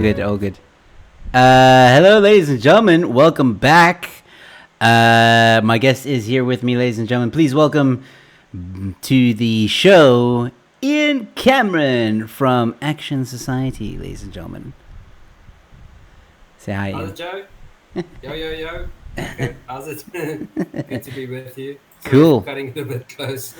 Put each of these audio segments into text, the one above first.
Good, all good. Hello, ladies and gentlemen. Welcome back. My guest is here with me, ladies and gentlemen. Please welcome to the show Ian Cameron from Action Society, ladies and gentlemen. Say hi, How's Ian. it, Joe? Yo, yo, yo. Okay, how's it? Good to be with you. Sorry for Cool. cutting it a bit close.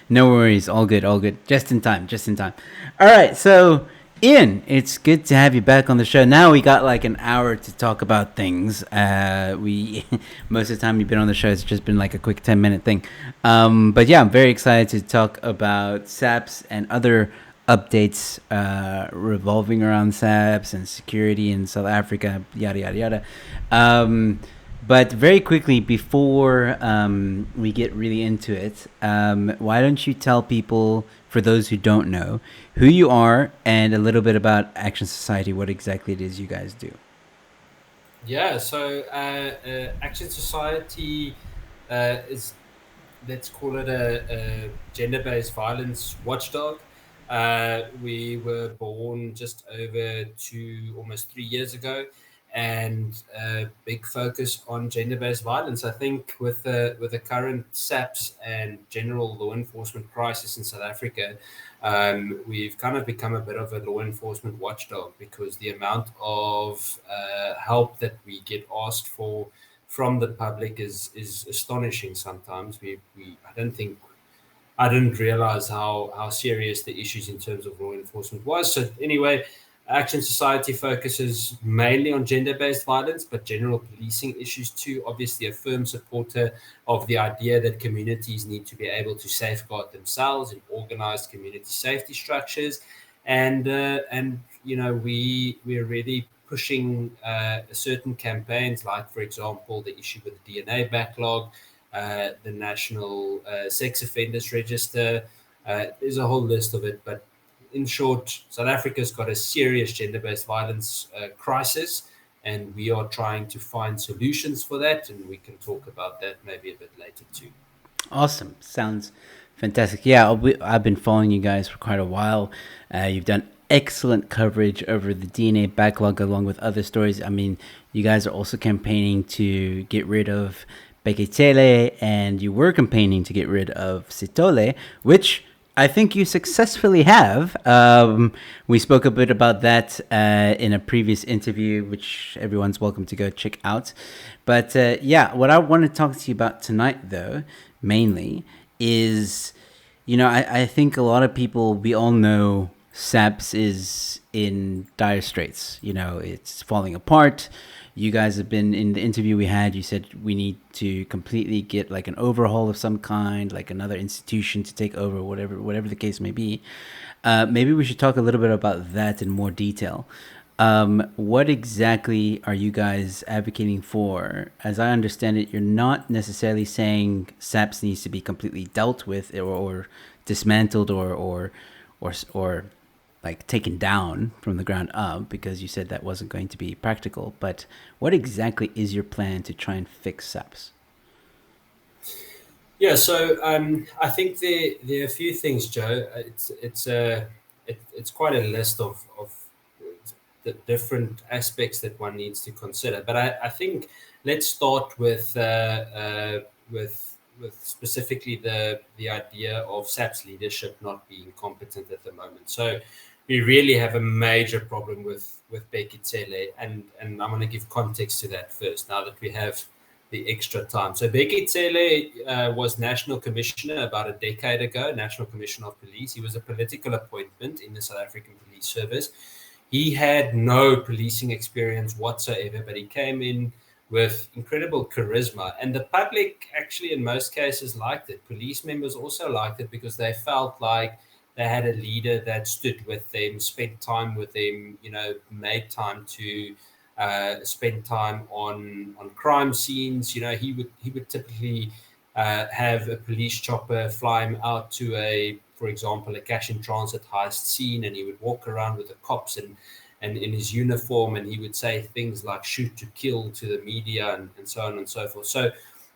No worries. All good. All good. Just in time. Just in time. All right. So, Ian, it's good to have you back on the show. Now we got like an hour to talk about things. We most of the time you've been on the show, it's just been like a quick 10-minute thing. But yeah, I'm very excited to talk about SAPS and other updates revolving around SAPS and security in South Africa. Yada yada yada. But very quickly, before we get really into it, why don't you tell people, for those who don't know, who you are and a little bit about Action Society, what exactly it is you guys do? Yeah, so Action Society is, let's call it a gender-based violence watchdog. We were born just over almost 3 years ago, and a big focus on gender-based violence. I think with the current SAPS and general law enforcement crisis in South Africa, we've kind of become a bit of a law enforcement watchdog because the amount of help that we get asked for from the public is astonishing sometimes. I didn't realize how serious the issues in terms of law enforcement was. So anyway, Action Society focuses mainly on gender-based violence, but general policing issues too. Obviously, a firm supporter of the idea that communities need to be able to safeguard themselves in organized community safety structures, and we're really pushing certain campaigns, like for example the issue with the DNA backlog, the National Sex Offenders Register. There's a whole list of it, but in short, South Africa's got a serious gender-based violence crisis, and we are trying to find solutions for that, and we can talk about that maybe a bit later too. Awesome. Sounds fantastic. Yeah, I've been following you guys for quite a while. You've done excellent coverage over the DNA backlog along with other stories. I mean, you guys are also campaigning to get rid of Beketele, and you were campaigning to get rid of Sitole, which I think you successfully have. We spoke a bit about that in a previous interview, which everyone's welcome to go check out. But yeah, what I want to talk to you about tonight, though, mainly, is I think a lot of people, we all know SAPS is in dire straits. It's falling apart. You guys have been in the interview we had. You said we need to completely get like an overhaul of some kind, like another institution to take over, whatever the case may be. Maybe we should talk a little bit about that in more detail. What exactly are you guys advocating for? As I understand it, you're not necessarily saying SAPS needs to be completely dealt with or dismantled or like taken down from the ground up, because you said that wasn't going to be practical. But what exactly is your plan to try and fix SAPS? Yeah, so I think there are a few things, Joe. It's quite a list of the different aspects that one needs to consider. But I think let's start with specifically the idea of SAP's leadership not being competent at the moment. So we really have a major problem with Becky Tsele, and I'm going to give context to that first. Now that we have the extra time. So Bheki Tsele was National Commissioner about a decade ago, National Commissioner of Police. He was a political appointment in the South African Police Service. He had no policing experience whatsoever, but he came in with incredible charisma. And the public actually, in most cases, liked it. Police members also liked it because they felt like they had a leader that stood with them, spent time with them, made time to spend time on crime scenes. He would typically have a police chopper fly him out to for example, a cash in transit heist scene, and he would walk around with the cops and in his uniform, and he would say things like "shoot to kill" to the media and so on and so forth. So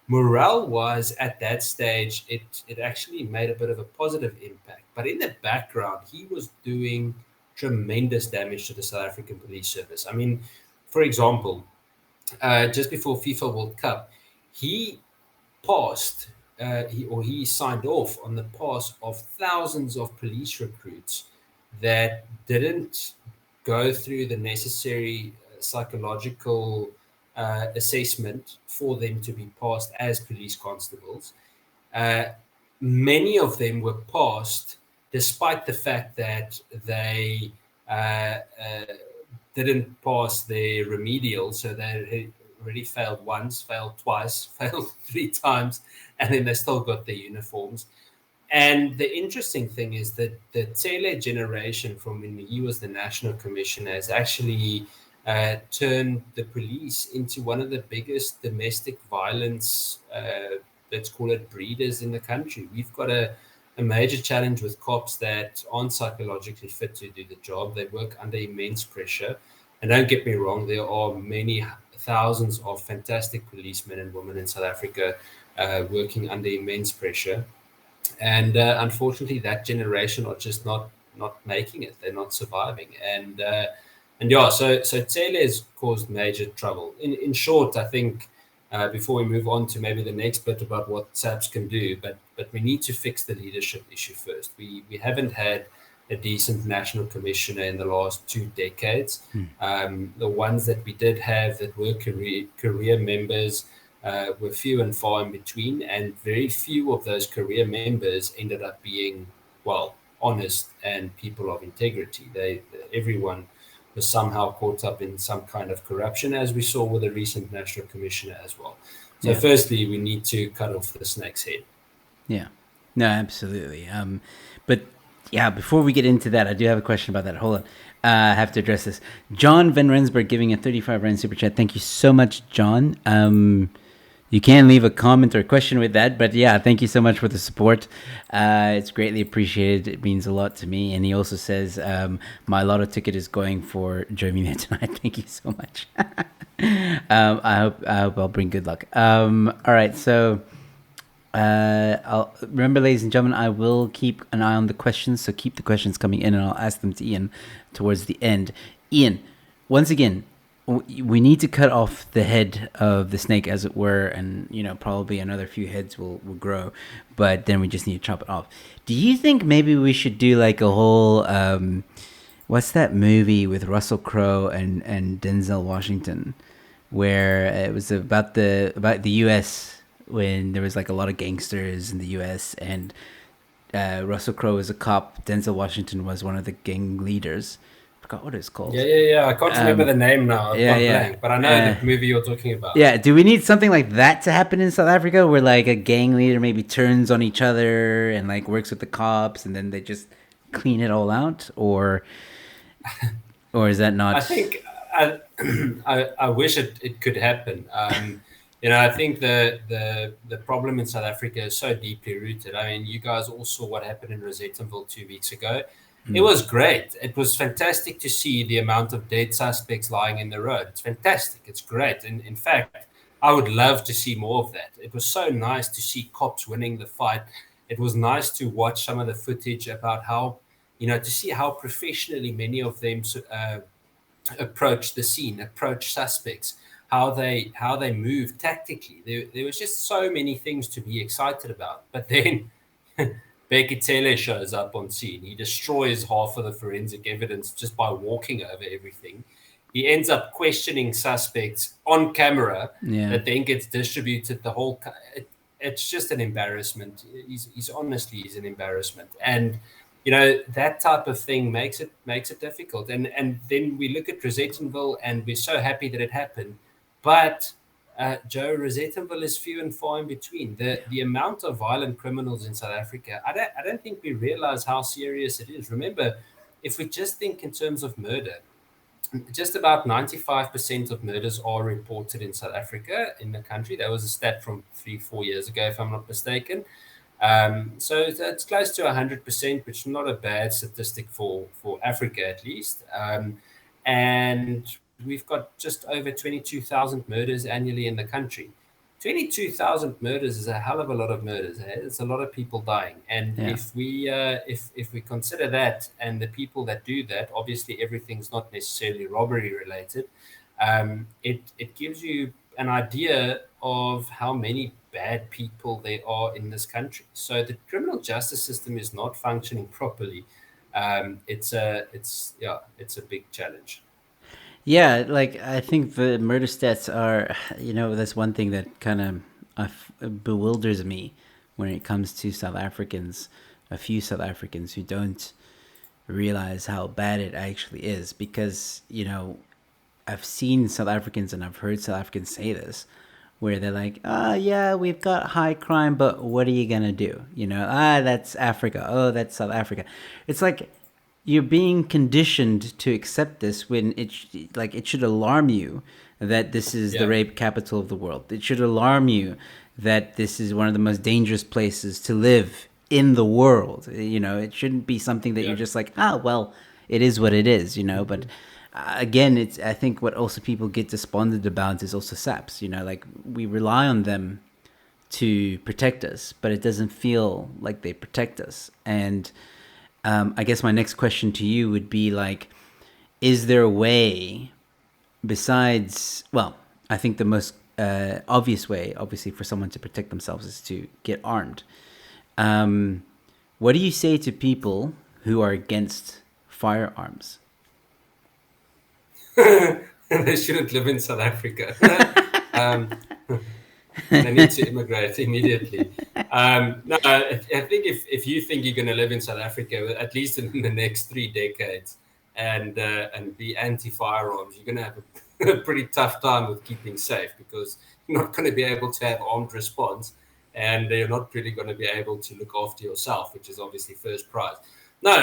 morale wise at that stage it actually made a bit of a positive impact, but in the background he was doing tremendous damage to the South African police service. I mean, for example, just before FIFA World Cup, he passed, he signed off on the pass of thousands of police recruits that didn't go through the necessary psychological assessment for them to be passed as police constables. Uh, Many of them were passed despite the fact that they uh, uh, didn't pass their remedial, so they already failed once, failed twice, failed three times, and then they still got their uniforms. And the interesting thing is that the Tele generation from when he was the national commissioner has actually turned the police into one of the biggest domestic violence, let's call it, breeders in the country. We've got a major challenge with cops that aren't psychologically fit to do the job. They work under immense pressure. And don't get me wrong, there are many thousands of fantastic policemen and women in South Africa working under immense pressure. And unfortunately, that generation are just not making it. They're not surviving. And yeah, so Tele has caused major trouble. In short, I think before we move on to maybe the next bit about what SAPS can do, but we need to fix the leadership issue first. We haven't had a decent national commissioner in the last 2 decades. The ones that we did have that were career members were few and far in between, and very few of those career members ended up being, well, honest and people of integrity. Everyone was somehow caught up in some kind of corruption, as we saw with the recent national commissioner as well. So, Yeah. firstly, we need to cut off the snake's head. Yeah. No, absolutely. But yeah, before we get into that, I do have a question about that. Hold on. I have to address this. John Van Rensburg giving a 35 Rand super chat. Thank you so much, John. You can leave a comment or a question with that, but yeah, thank you so much for the support. It's greatly appreciated. It means a lot to me. And he also says, my lotto ticket is going for Germany tonight. Thank you so much. I hope I'll bring good luck. All right, so I'll remember, ladies and gentlemen, I will keep an eye on the questions. So keep the questions coming in, and I'll ask them to Ian towards the end. Ian, once again, we need to cut off the head of the snake, as it were, and probably another few heads will grow, but then we just need to chop it off. Do you think maybe we should do like a whole what's that movie with Russell Crowe and Denzel Washington, where it was about the US, when there was like a lot of gangsters in the US, and Russell Crowe was a cop, Denzel Washington was one of the gang leaders. I forgot what it's called. Yeah. I can't remember the name now. I've gone blank, but I know the movie you're talking about. Yeah, do we need something like that to happen in South Africa, where like a gang leader maybe turns on each other and like works with the cops, and then they just clean it all out, or is that not? I think I wish it could happen. I think the problem in South Africa is so deeply rooted. I mean, you guys all saw what happened in Rosettenville 2 weeks ago. It was great. It was fantastic to see the amount of dead suspects lying in the road. It's fantastic. It's great. And in fact, I would love to see more of that. It was so nice to see cops winning the fight. It was nice to watch some of the footage about how, to see how professionally many of them approach the scene, approach suspects, how they move tactically. There was just so many things to be excited about. But then Bekele shows up on scene. He destroys half of the forensic evidence just by walking over everything. He ends up questioning suspects on camera that then gets distributed the whole. It's just an embarrassment. He's honestly an embarrassment. And that type of thing makes it difficult. And then we look at Rosettenville and we're so happy that it happened. But Joe, Rosettenville is few and far in between. The amount of violent criminals in South Africa, I don't think we realize how serious it is. Remember, if we just think in terms of murder, just about 95% of murders are reported in South Africa, in the country. That was a stat from 3-4 years ago, if I'm not mistaken. So it's close to 100%, which is not a bad statistic for Africa, at least. And we've got just over 22,000 murders annually in the country. 22,000 murders is a hell of a lot of murders. Eh? It's a lot of people dying, and Yeah. if we consider that, and the people that do that, obviously everything's not necessarily robbery related. It gives you an idea of how many bad people there are in this country. So the criminal justice system is not functioning properly. It's a big challenge. Yeah, like I think the murder stats are, that's one thing that kind of bewilders me when it comes to South Africans, a few South Africans who don't realize how bad it actually is. Because, I've seen South Africans and I've heard South Africans say this, where they're like, yeah, we've got high crime, but what are you going to do? That's Africa. Oh, that's South Africa. It's like, you're being conditioned to accept this when it should alarm you that this is the Yeah. rape capital of the world. It should alarm you that this is one of the most dangerous places to live in the world. It shouldn't be something that you're Yeah. just like, well, it is what it is. But again, I think what also people get despondent about is also SAPS. Like, we rely on them to protect us, but it doesn't feel like they protect us. And I guess my next question to you would be like, is there a way besides, well, I think the most obvious way, obviously, for someone to protect themselves is to get armed. What do you say to people who are against firearms? They shouldn't live in South Africa. um, they need to immigrate immediately. No, I think if you think you're going to live in South Africa, at least in the next 3 decades, and be anti-firearms, you're going to have a pretty tough time with keeping safe, because you're not going to be able to have armed response, and you're not really going to be able to look after yourself, which is obviously first prize. No,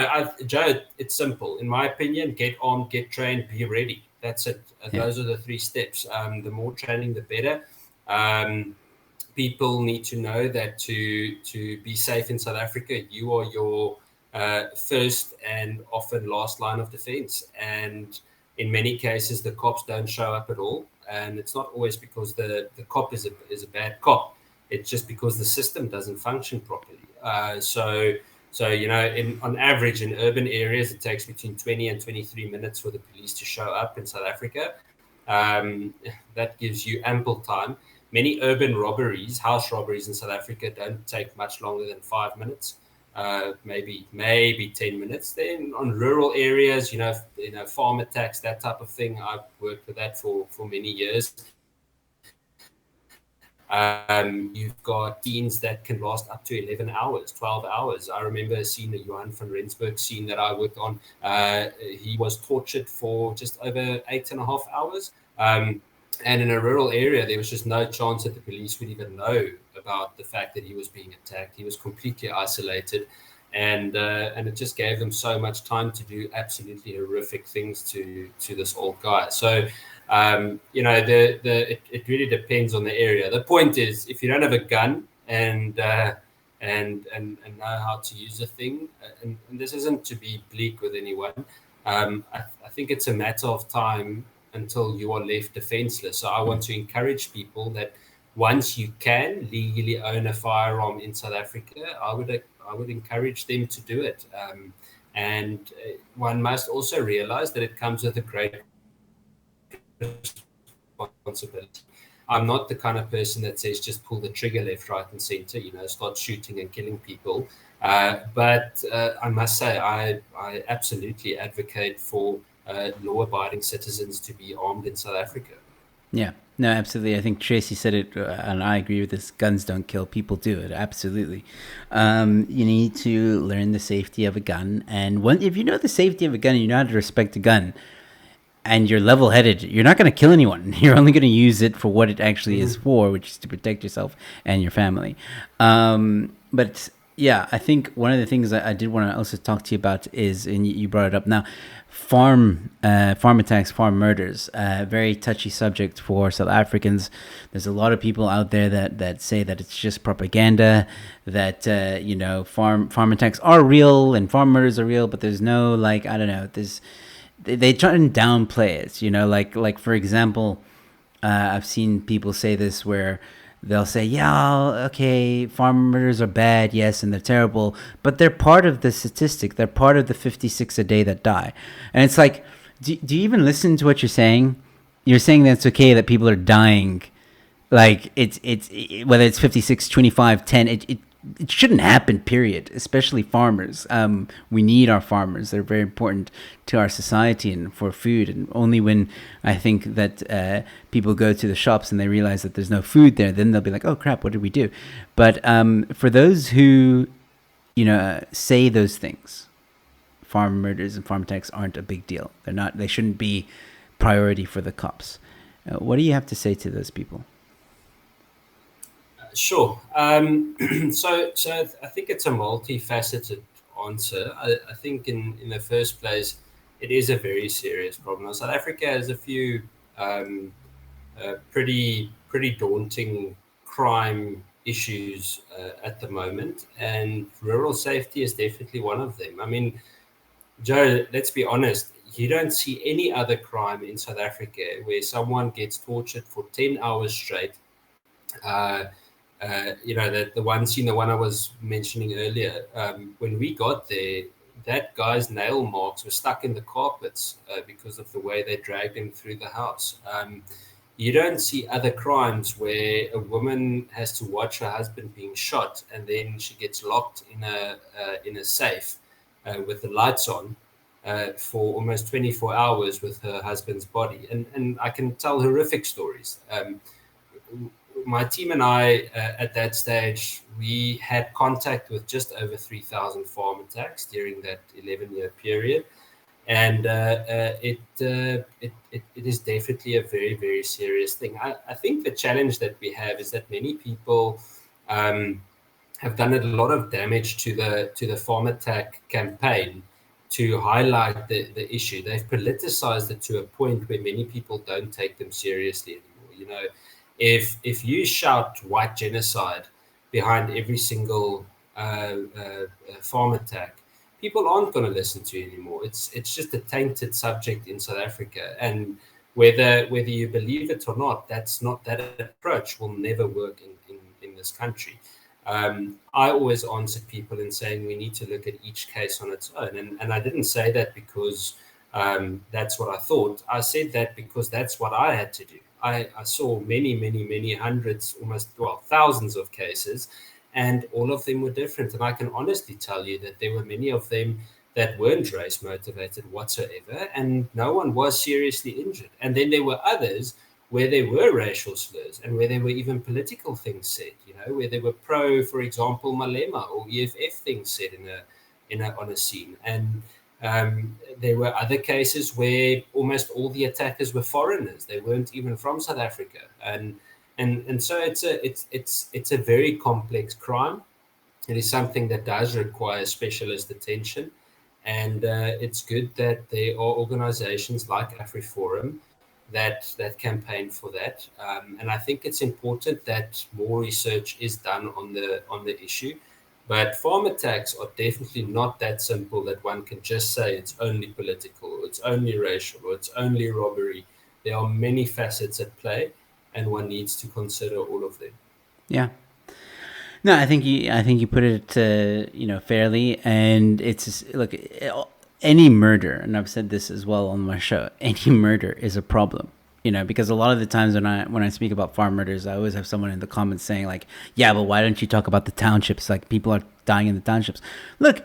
Joe, it's simple. In my opinion, get armed, get trained, be ready. That's it. Yeah. Those are the 3 steps. The more training, the better. Um, People need to know that to be safe in South Africa, you are your first and often last line of defense. And in many cases, the cops don't show up at all. And it's not always because the cop is a bad cop. It's just because the system doesn't function properly. So on average, in urban areas, it takes between 20 and 23 minutes for the police to show up in South Africa. That gives you ample time. Many urban robberies, house robberies in South Africa, don't take much longer than 5 minutes, maybe 10 minutes. Then on rural areas, farm attacks, that type of thing, I've worked with that for many years. You've got scenes that can last up to 11 hours, 12 hours. I remember a scene, the Johan van Rensburg scene that I worked on. He was tortured for just over 8.5 hours. And in a rural area, there was just no chance that the police would even know about the fact that he was being attacked. He was completely isolated. And it just gave them so much time to do absolutely horrific things to this old guy. So, it really depends on the area. The point is, if you don't have a gun and know how to use a thing, and this isn't to be bleak with anyone, I think it's a matter of time until you are left defenseless. So I want to encourage people that once you can legally own a firearm in South Africa, I would encourage them to do it. And one must also realize that it comes with a great responsibility. I'm not the kind of person that says just pull the trigger left, right, and center, start shooting and killing people. But I must say, I absolutely advocate for law-abiding citizens to be armed in South Africa. Yeah, no, absolutely. I think Tracy said it, and I agree with this. Guns don't kill, people do it. Absolutely. You need to learn the safety of a gun. And if you know the safety of a gun and you know how to respect a gun, and you're level-headed, you're not going to kill anyone. You're only going to use it for what it actually is for, which is to protect yourself and your family. But yeah, I think one of the things I did want to also talk to you about is, and you brought it up now, farm attacks, farm murders. Very touchy subject for South Africans. There's a lot of people out there that say that it's just propaganda, that farm attacks are real and farm murders are real, but there's no, like, I don't know, they try and downplay it, like for example, I've seen people say this where they'll say, yeah, okay, farm murders are bad, yes, and they're terrible, but they're part of the statistic. They're part of the 56 a day that die. And it's like, do you even listen to what you're saying? You're saying that it's okay that people are dying. Like, whether it's 56, 25, 10, it shouldn't happen, period, especially farmers. We need our farmers. They're very important to our society and for food. And only when I think that people go to the shops and they realize that there's no food there, then they'll be like, oh, crap, what did we do? But for those who, say those things, farm murders and farm attacks aren't a big deal. They're not. They shouldn't be priority for the cops. What do you have to say to those people? Sure. So I think it's a multifaceted answer. I think in the first place, it is a very serious problem. Now, South Africa has a few pretty daunting crime issues at the moment, and rural safety is definitely one of them. I mean, Joe, let's be honest. You don't see any other crime in South Africa where someone gets tortured for 10 hours straight. Uh, the one scene, the one I was mentioning earlier, when we got there, that guy's nail marks were stuck in the carpets because of the way they dragged him through the house. You don't see other crimes where a woman has to watch her husband being shot and then she gets locked in a safe with the lights on for almost 24 hours with her husband's body. And I can tell horrific stories. My team and I, at that stage, we had contact with just over 3,000 farm attacks during that 11-year period. And it is definitely a very, very serious thing. I think the challenge that we have is that many people have done a lot of damage to the farm attack campaign to highlight the issue. They've politicized it to a point where many people don't take them seriously anymore. If you shout white genocide behind every single farm attack, people aren't going to listen to you anymore. It's just a tainted subject in South Africa, and whether you believe it or not, that approach will never work in this country. I always answer people in saying we need to look at each case on its own, and I didn't say that because that's what I thought. I said that because that's what I had to do. I saw many hundreds, thousands of cases, and all of them were different. And I can honestly tell you that there were many of them that weren't race motivated whatsoever, and no one was seriously injured. And then there were others where there were racial slurs and where there were even political things said, where there were for example, Malema or EFF things said on a scene. And there were other cases where almost all the attackers were foreigners. They weren't even from South Africa. And so it's a very complex crime. It is something that does require specialist attention. And it's good that there are organizations like AfriForum that campaign for that. And I think it's important that more research is done on the issue. But farm attacks are definitely not that simple that one can just say it's only political, or it's only racial, or it's only robbery. There are many facets at play, and one needs to consider all of them. Yeah. No, I think you put it fairly, and it's look, any murder, and I've said this as well on my show. Any murder is a problem, because a lot of the times when I speak about farm murders, I always have someone in the comments saying like, yeah, but why don't you talk about the townships? Like, people are dying in the townships. Look,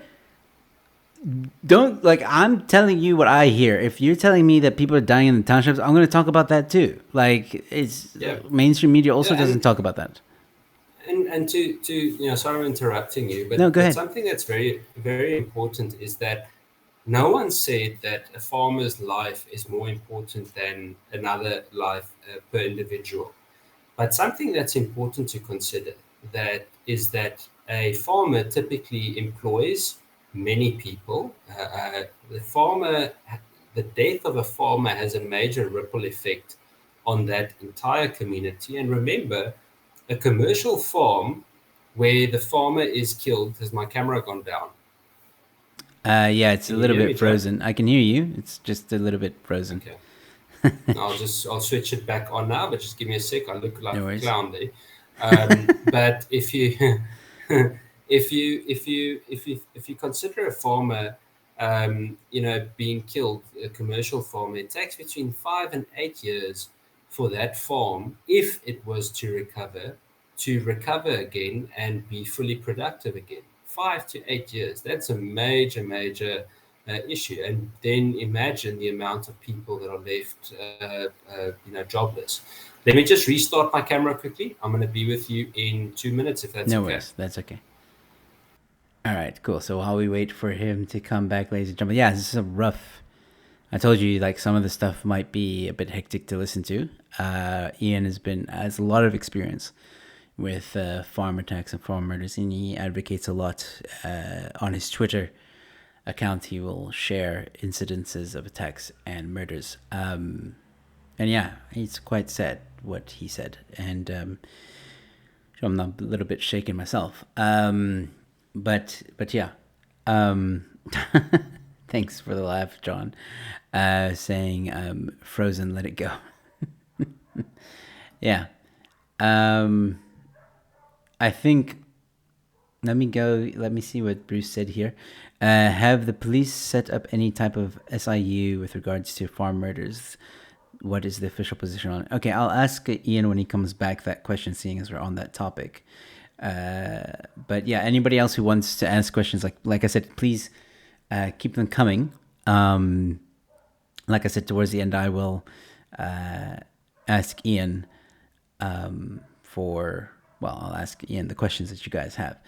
I'm telling you what I hear. If you're telling me that people are dying in the townships, I'm going to talk about that too. Like, mainstream media also doesn't talk about that. And to sorry for interrupting you, but, no, go ahead. Something that's very, very important is that no one said that a farmer's life is more important than another life per individual. But something that's important to consider is that a farmer typically employs many people. The death of a farmer has a major ripple effect on that entire community. And remember, a commercial farm where the farmer is killed. Has my camera gone down? Yeah, it's a little bit frozen. I can hear you. It's just a little bit frozen. Okay. I'll switch it back on now, but just give me a sec. I look like a clown there. But if you if you consider a farmer, being killed, a commercial farmer, it takes between 5 and 8 years for that farm, if it was to recover again and be fully productive again. 5 to 8 years. That's a major, major issue. And then imagine the amount of people that are left, jobless. Let me just restart my camera quickly. I'm going to be with you in 2 minutes, if that's No okay. worries. That's okay. All right, cool. So while we wait for him to come back, ladies and gentlemen, yeah, this is a rough. I told you like some of the stuff might be a bit hectic to listen to. Ian has a lot of experience with farm attacks and farm murders, and he advocates a lot on his Twitter account. He will share incidences of attacks and murders. And yeah, it's quite sad what he said, and I'm a little bit shaken myself. But yeah, thanks for the laugh, John. Saying Frozen, let it go. Yeah, I think. Let me go. Let me see what Bruce said here. Have the police set up any type of SIU with regards to farm murders? What is the official position on it? Okay, I'll ask Ian when he comes back that question, seeing as we're on that topic. But yeah, anybody else who wants to ask questions, like I said, please keep them coming. Like I said, towards the end, I will ask Ian I'll ask Ian the questions that you guys have.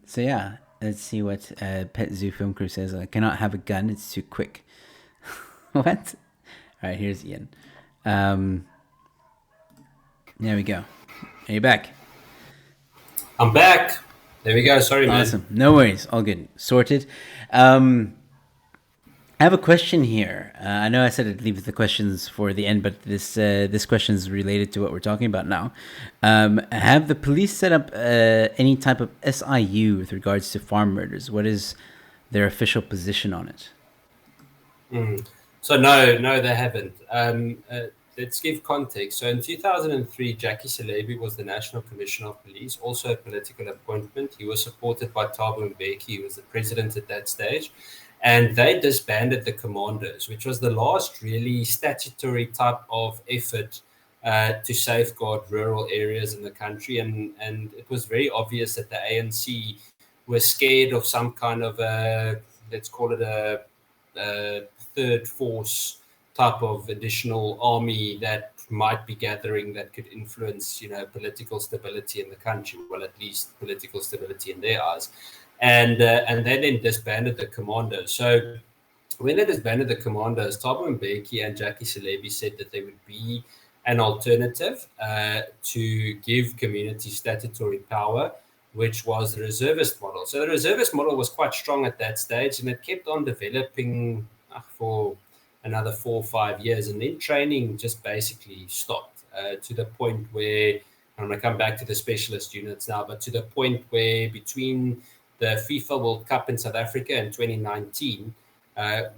So yeah, let's see what Pet Zoo Film Crew says. I cannot have a gun; it's too quick. What? All right, here's Ian. There we go. Are you back? I'm back. There we go. Sorry, man. Awesome. No worries. All good. Sorted. I have a question here. I know I said I'd leave the questions for the end, but this question is related to what we're talking about now. Have the police set up any type of SIU with regards to farm murders? What is their official position on it? So no, they haven't. Let's give context. So in 2003, Jackie Selebi was the National Commissioner of Police, also a political appointment. He was supported by Thabo Mbeki, who was the president at that stage. And they disbanded the commandos, which was the last really statutory type of effort to safeguard rural areas in the country. And it was very obvious that the ANC were scared of some kind of let's call it a third force type of additional army that might be gathering that could influence, political stability in the country. Well, at least political stability in their eyes. And they then disbanded the commandos. So when they disbanded the commandos, Thabo Mbeki and Jackie Selebi said that there would be an alternative to give community statutory power, which was the reservist model. So the reservist model was quite strong at that stage, and it kept on developing for another 4 or 5 years, and then training just basically stopped to the point where I'm going to come back to the specialist units now, but to the point where between the FIFA World Cup in South Africa in 2019,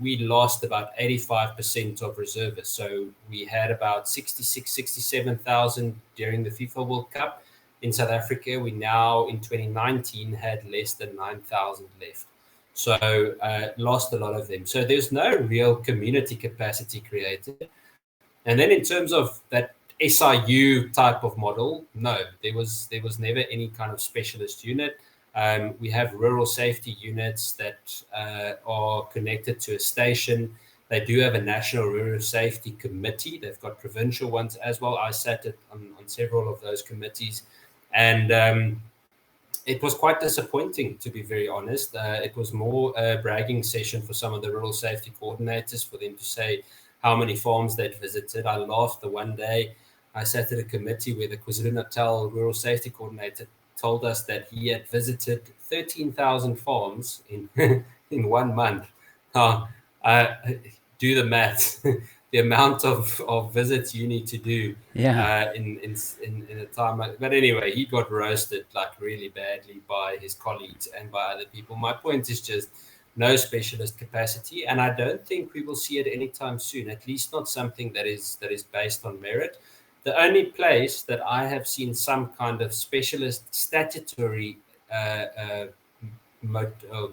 we lost about 85% of reservists. So we had about 66, 67,000 during the FIFA World Cup. In South Africa, we now, in 2019, had less than 9,000 left. So lost a lot of them. So there's no real community capacity created. And then in terms of that SIU type of model, no, there was never any kind of specialist unit. We have rural safety units that are connected to a station. They do have a national rural safety committee. They've got provincial ones as well. I sat on several of those committees, and it was quite disappointing, to be very honest. It was more a bragging session for some of the rural safety coordinators for them to say how many farms they'd visited. I laughed the one day I sat at a committee where the KwaZulu-Natal rural safety coordinator told us that he had visited 13,000 farms in in 1 month. Do the math. The amount of visits you need to do in a time. But anyway, he got roasted like really badly by his colleagues and by other people. My point is just no specialist capacity, and I don't think we will see it anytime soon. At least not something that is based on merit. The only place that I have seen some kind of specialist statutory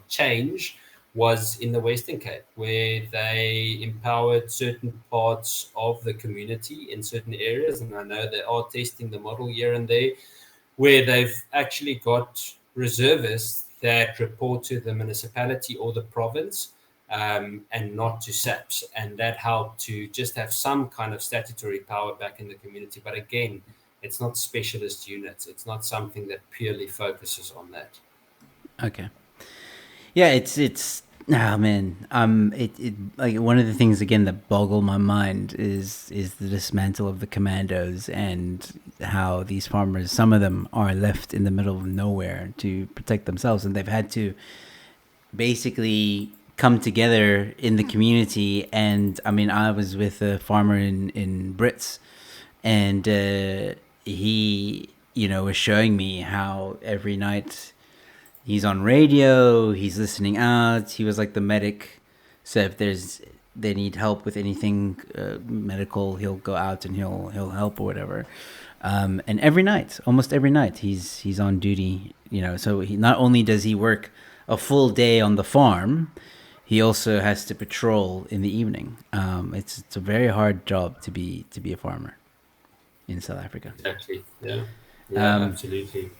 change was in the Western Cape, where they empowered certain parts of the community in certain areas. And I know they are testing the model here and there, where they've actually got reservists that report to the municipality or the province, and not to SAPS. And that helped to just have some kind of statutory power back in the community. But again, it's not specialist units. It's not something that purely focuses on that. Okay. Yeah, it's oh man, it like one of the things again that boggle my mind is the dismantle of the commandos and how these farmers, some of them are left in the middle of nowhere to protect themselves, and they've had to basically come together in the community. And I mean, I was with a farmer in Brits, and he was showing me how every night he's on radio, he's listening out. He was like the medic, so if they need help with anything medical, he'll go out and he'll help or whatever. And every night, almost every night, he's on duty. So he not only does he work a full day on the farm, he also has to patrol in the evening. It's a very hard job to be a farmer in South Africa. Exactly. Yeah. Absolutely.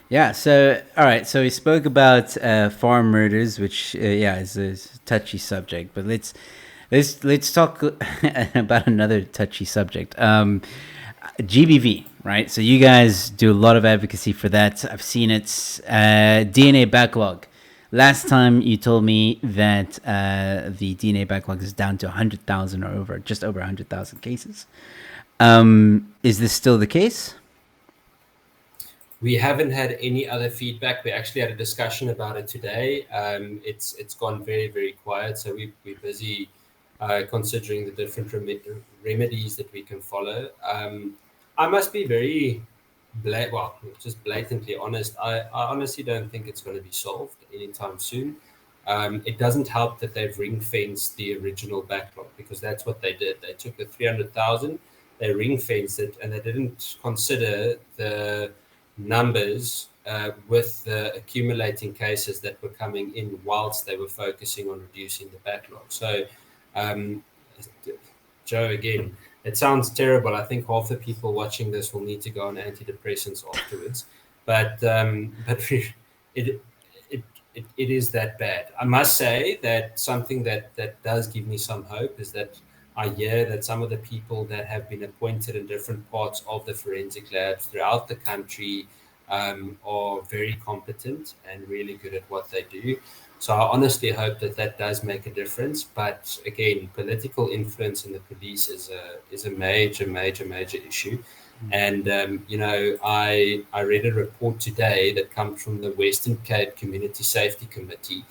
Yeah. So, all right. So we spoke about farm murders, which is a touchy subject. But let's talk about another touchy subject. GBV, right? So you guys do a lot of advocacy for that. I've seen it. DNA backlog. Last time you told me that the DNA backlog is down to 100,000 or over, just over 100,000 cases. Is this still the case? We haven't had any other feedback. We actually had a discussion about it today. It's gone very, very quiet. So we're busy considering the different remedies that we can follow. I must be very just blatantly honest. I honestly don't think it's going to be solved anytime soon. It doesn't help that they've ring-fenced the original backlog, because that's what they did. They took the 300,000, they ring-fenced it, and they didn't consider the numbers with the accumulating cases that were coming in whilst they were focusing on reducing the backlog. So, Joe, again, it sounds terrible. I think half the people watching this will need to go on antidepressants afterwards. But it is that bad. I must say that something that does give me some hope is that I hear that some of the people that have been appointed in different parts of the forensic labs throughout the country are very competent and really good at what they do. So I honestly hope that does make a difference. But again, political influence in the police is a major issue. And I read a report today that comes from the Western Cape Community Safety Committee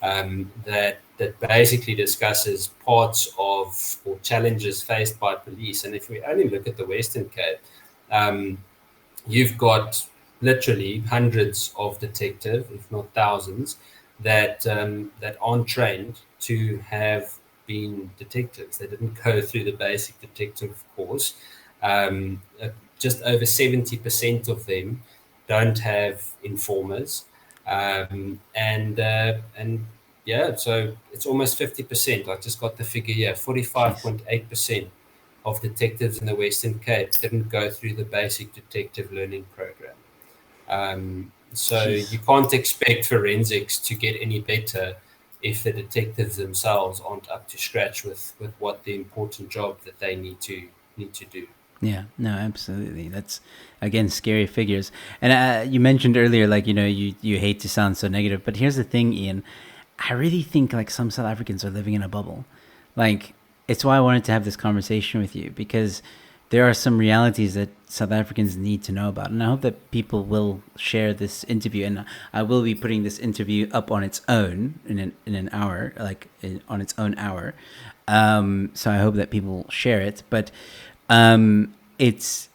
that basically discusses parts of or challenges faced by police. And if we only look at the Western Cape, you've got literally hundreds of detectives, if not thousands, that aren't trained to have been detectives. They didn't go through the basic detective course. Just over 70% of them don't have informers, so it's almost 50%. I just got the figure here. 45.8% of detectives in the Western Cape didn't go through the basic detective learning program. You can't expect forensics to get any better if the detectives themselves aren't up to scratch with what the important job that they need to do. Yeah, no, absolutely. That's, again, scary figures. And you mentioned earlier, you hate to sound so negative, but here's the thing, Ian. I really think some South Africans are living in a bubble. It's why I wanted to have this conversation with you, because there are some realities that South Africans need to know about. And I hope that people will share this interview. And I will be putting this interview up on its own in an hour, on its own hour. So I hope that people share it. But it's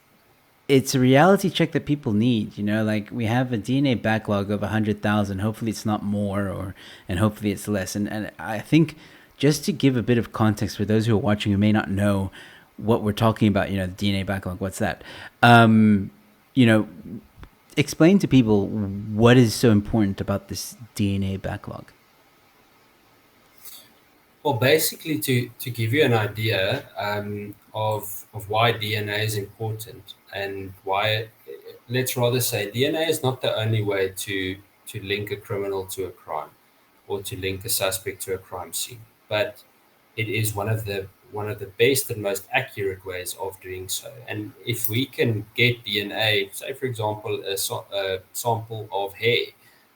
a reality check that people need. We have a DNA backlog of 100,000. Hopefully it's not more, and hopefully it's less. And I think, just to give a bit of context for those who are watching who may not know, what we're talking about, the DNA backlog, what's that? Um, you know, Explain to people what is so important about this DNA backlog. Well, basically, to give you an idea of why DNA is important and why, let's rather say, DNA is not the only way to link a criminal to a crime or to link a suspect to a crime scene, but it is one of the best and most accurate ways of doing so. And if we can get DNA, say for example, a sample of hair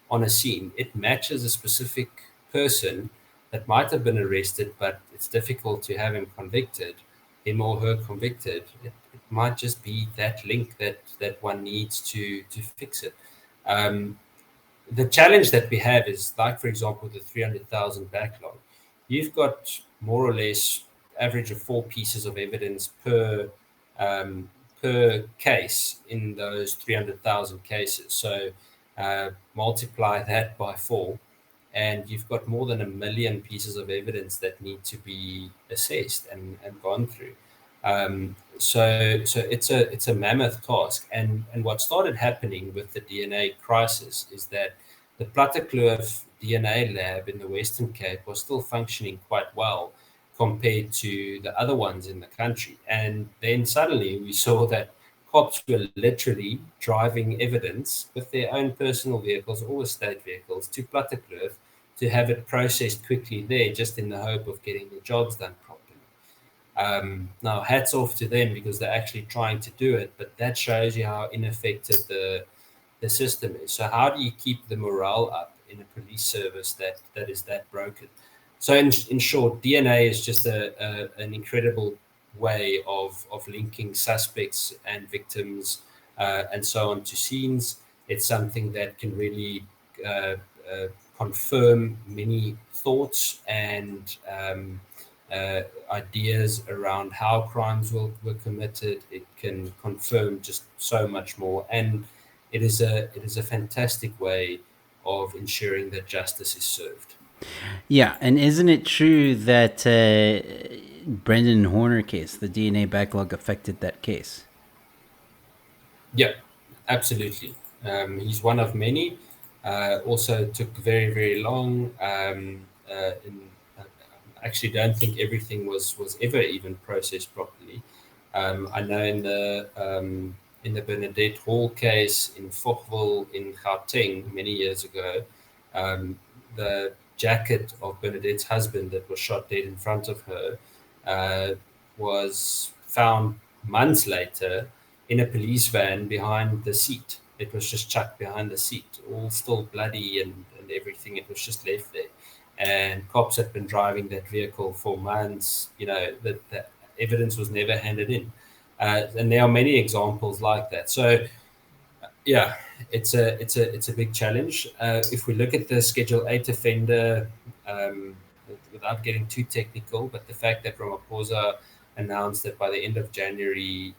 on a scene, it matches a specific person that might have been arrested, but it's difficult to have him or her convicted. It might just be that link that one needs to fix it. Um, the challenge that we have is, like for example, the 300,000 backlog. You've got more or less average of 4 pieces of evidence um, per case in those 300,000 cases. So multiply that by 4, and you've got more than 1 million pieces of evidence that need to be assessed and gone through. So it's a mammoth task. And what started happening with the DNA crisis is that the Plattekloof DNA lab in the Western Cape was still functioning quite well compared to the other ones in the country. And then suddenly we saw that cops were literally driving evidence with their own personal vehicles or state vehicles to Plattekloof to have it processed quickly there, just in the hope of getting the jobs done properly. Now, hats off to them because they're actually trying to do it, but that shows you how ineffective the system is. So, how do you keep the morale up in a police service that is that broken? So, in short, DNA is just an incredible way of linking suspects and victims and so on to scenes. It's something that can really uh, uh, confirm many thoughts and ideas around how crimes were committed. It can confirm just so much more, and it is a fantastic way of ensuring that justice is served. Yeah, and isn't it true that Brendan Horner case, the DNA backlog affected that case? Yeah, absolutely. He's one of many. Also took very, very long. I actually don't think everything was ever even processed properly. I know in the Bernadette Hall case in Fochville in Gauteng many years ago, um, the jacket of Bernadette's husband that was shot dead in front of her uh, was found months later in a police van behind the seat. It was just chucked behind the seat, all still bloody and everything. It was just left there. And cops had been driving that vehicle for months. That evidence was never handed in. And there are many examples like that. So yeah, it's a big challenge. If we look at the Schedule 8 offender, um, without getting too technical, but the fact that Ramaphosa announced that by the end of January,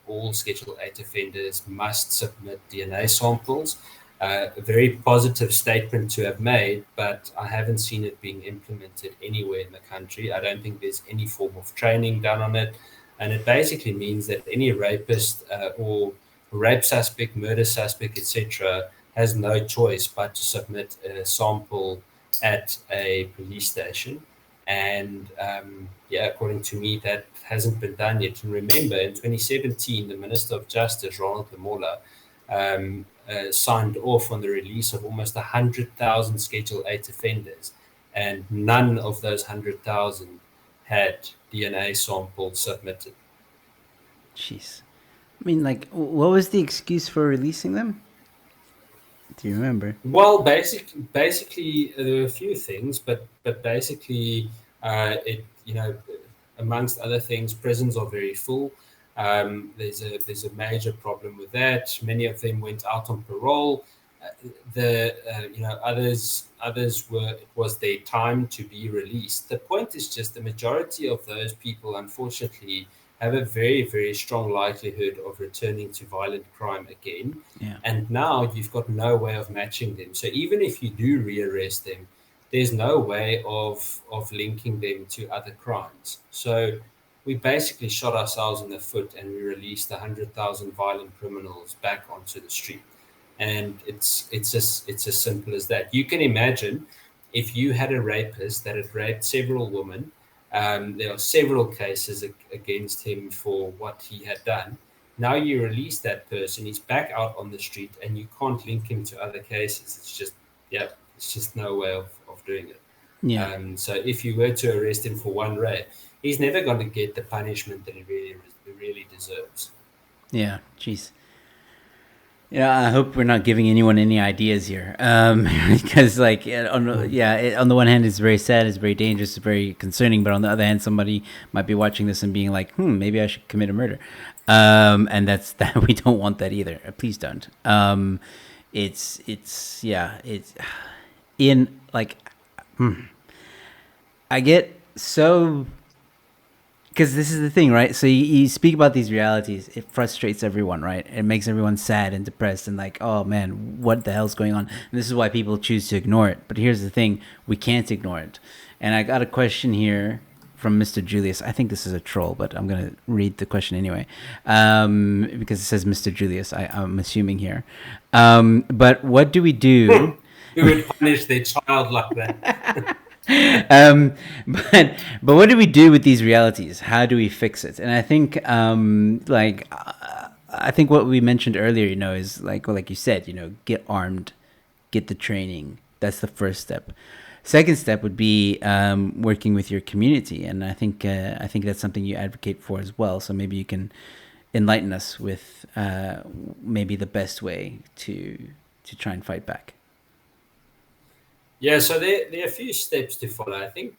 all Schedule 8 offenders must submit DNA samples. A very positive statement to have made, but I haven't seen it being implemented anywhere in the country. I don't think there's any form of training done on it. And it basically means that any rapist or rape suspect, murder suspect, etc., has no choice but to submit a sample at a police station. And yeah, according to me, that hasn't been done yet. And remember, in 2017, the Minister of Justice, Ronald Lamola, signed off on the release of almost 100,000 Schedule 8 offenders, and none of those 100,000 had DNA samples submitted. Jeez. I mean, like, what was the excuse for releasing them? Do you remember? Well, basically, there are a few things, but basically, amongst other things, prisons are very full. There's a major problem with that. Many of them went out on parole. Others were, it was their time to be released. The point is just the majority of those people, unfortunately, have a very, very strong likelihood of returning to violent crime again. Yeah. And now you've got no way of matching them. So even if you do rearrest them, there's no way of linking them to other crimes. So we basically shot ourselves in the foot and we released 100,000 violent criminals back onto the street. And it's as simple as that. You can imagine if you had a rapist that had raped several women. There are several cases against him for what he had done. Now you release that person, he's back out on the street, and you can't link him to other cases. It's just, yeah, it's just no way of doing it. Yeah. So if you were to arrest him for one rape, he's never going to get the punishment that he really deserves. Yeah. Jeez. Yeah, I hope we're not giving anyone any ideas here, because on the one hand, it's very sad, it's very dangerous, it's very concerning, but on the other hand, somebody might be watching this and being like, maybe I should commit a murder, and that's that. We don't want that either. Please don't. It's in like, I get so. Because this is the thing, right? So you speak about these realities. It frustrates everyone, right? It makes everyone sad and depressed and like, oh man, what the hell's going on? And this is why people choose to ignore it. But here's the thing. We can't ignore it. And I got a question here from Mr. Julius. I think this is a troll, but I'm going to read the question anyway. Because it says Mr. Julius, I'm assuming here. But what do we do? Who would punish their child like that? But what do we do with these realities? How do we fix it? And I think I think what we mentioned earlier, is like you said, get armed, get the training. That's the first step. Second step would be working with your community, and I think that's something you advocate for as well. So maybe you can enlighten us with maybe the best way to try and fight back. Yeah, so there are a few steps to follow. I think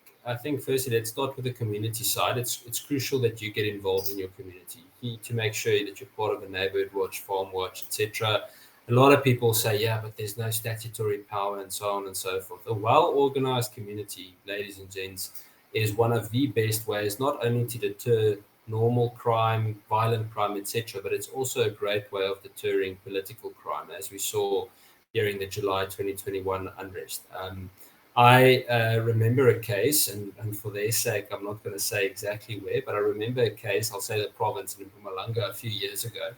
firstly, let's start with the community side. It's crucial that you get involved in your community. You need to make sure that you're part of a neighborhood watch, farm watch, etc. A lot of people say, yeah, but there's no statutory power and so on and so forth. A well-organized community, ladies and gents, is one of the best ways not only to deter normal crime, violent crime, etc., but it's also a great way of deterring political crime, as we saw during the July 2021 unrest. I remember a case, and for their sake, I'm not going to say exactly where, but I remember a case, I'll say the province in Mpumalanga a few years ago,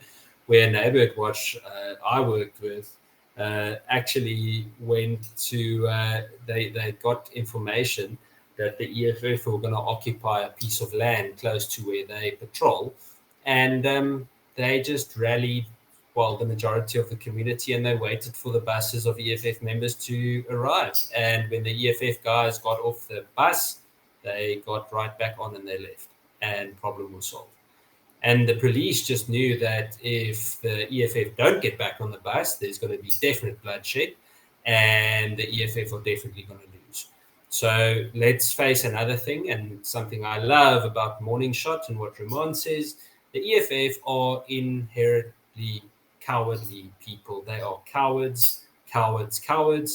where a neighborhood watch I worked with actually went to, they got information that the EFF were going to occupy a piece of land close to where they patrol, and they just rallied the majority of the community, and they waited for the buses of EFF members to arrive. And when the EFF guys got off the bus, they got right back on and they left, and problem was solved. And the police just knew that if the EFF don't get back on the bus, there's going to be definite bloodshed, and the EFF are definitely going to lose. So let's face another thing, and something I love about Morning Shot and what Ramon says, the EFF are inherently cowardly people. They are cowards.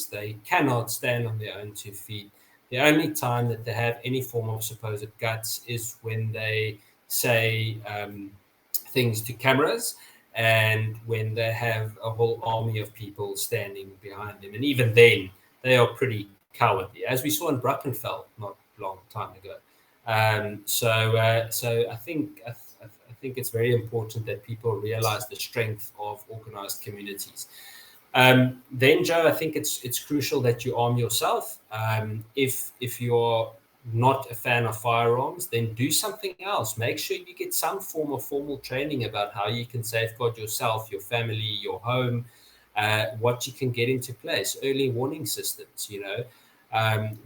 They cannot stand on their own 2 feet. The only time that they have any form of supposed guts is when they say things to cameras, and when they have a whole army of people standing behind them. And even then, they are pretty cowardly, as we saw in Brackenfell not a long time ago. So I think it's very important that people realize the strength of organized communities. Then, Joe, I think it's crucial that you arm yourself. If you're not a fan of firearms, then do something else. Make sure you get some form of formal training about how you can safeguard yourself, your family, your home, what you can get into place, early warning systems.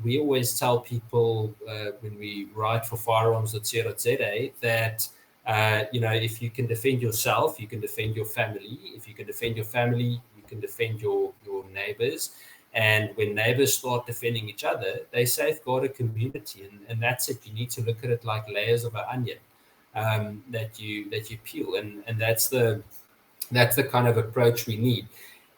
We always tell people when we write for firearms.co.za that if you can defend yourself, you can defend your family. If you can defend your family, you can defend your neighbors. And when neighbors start defending each other, they safeguard a community. And that's it. You need to look at it like layers of an onion that you peel. And that's the kind of approach we need.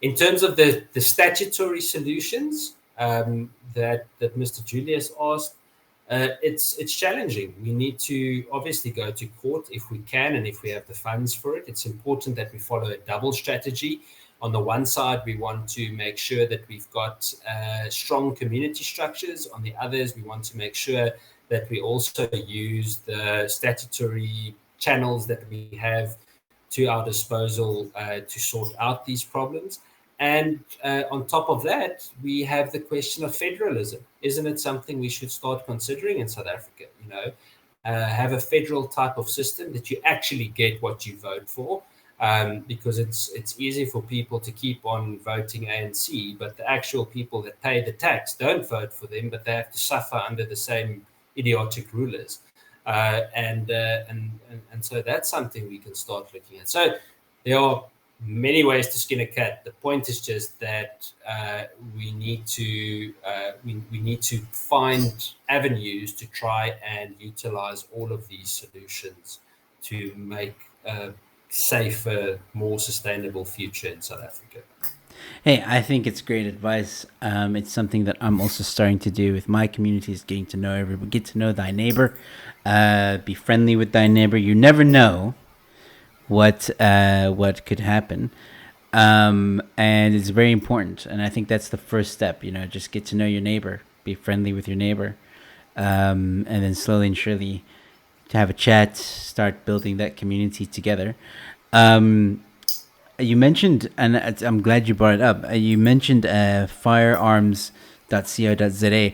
In terms of the statutory solutions that Mr. Julius asked, it's challenging. We need to obviously go to court if we can and if we have the funds for it. It's important that we follow a double strategy. On the one side, we want to make sure that we've got strong community structures. On the others, we want to make sure that we also use the statutory channels that we have to our disposal to sort out these problems. And on top of that, we have the question of federalism. Isn't it something we should start considering in South Africa? Have a federal type of system that you actually get what you vote for, because it's easy for people to keep on voting ANC, but the actual people that pay the tax don't vote for them, but they have to suffer under the same idiotic rulers. And so that's something we can start looking at. So there are many ways to skin a cat. The point is just that we need to find avenues to try and utilize all of these solutions to make a safer, more sustainable future in South Africa. Hey, I think it's great advice. It's something that I'm also starting to do with my community, is getting to know everyone, get to know thy neighbor, be friendly with thy neighbor. You never know what could happen, and it's very important. And I think that's the first step. Just get to know your neighbor, be friendly with your neighbor, and then slowly and surely to have a chat, start building that community together. You mentioned, and I'm glad you brought it up. You mentioned firearms.co.za.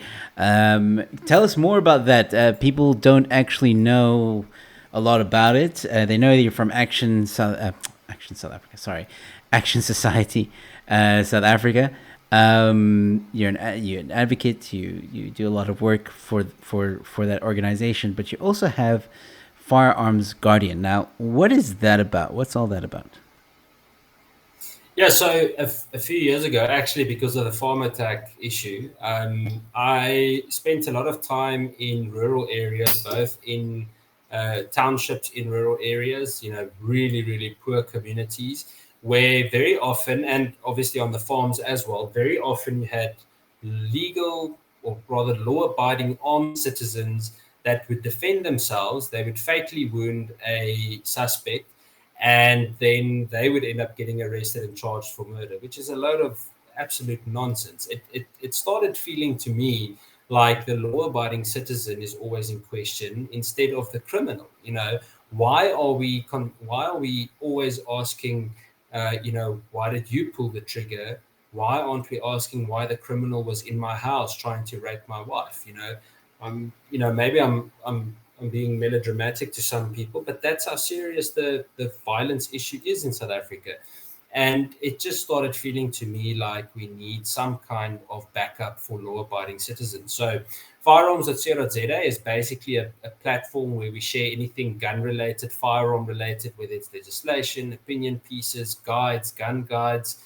Tell us more about that. People don't actually know a lot about it. They know that you're from Action South Africa. Sorry, Action Society, South Africa. You're an advocate. You do a lot of work for that organization, but you also have Firearms Guardian. Now, what is that about? What's all that about? Yeah, so a few years ago, actually, because of the farm attack issue, I spent a lot of time in rural areas, both in townships in rural areas, really, really poor communities, where very often, and obviously on the farms as well, very often you had legal, or rather law-abiding armed citizens that would defend themselves. They would fatally wound a suspect, and then they would end up getting arrested and charged for murder, which is a load of absolute nonsense. It started feeling to me like the law-abiding citizen is always in question instead of the criminal. Why are we always asking, why did you pull the trigger? Why aren't we asking why the criminal was in my house trying to rape my wife? Maybe I'm being melodramatic to some people, but that's how serious the violence issue is in South Africa. And it just started feeling to me like we need some kind of backup for law-abiding citizens. So Firearms.co.za is basically a platform where we share anything gun-related, firearm-related, whether it's legislation, opinion pieces, guides, gun guides,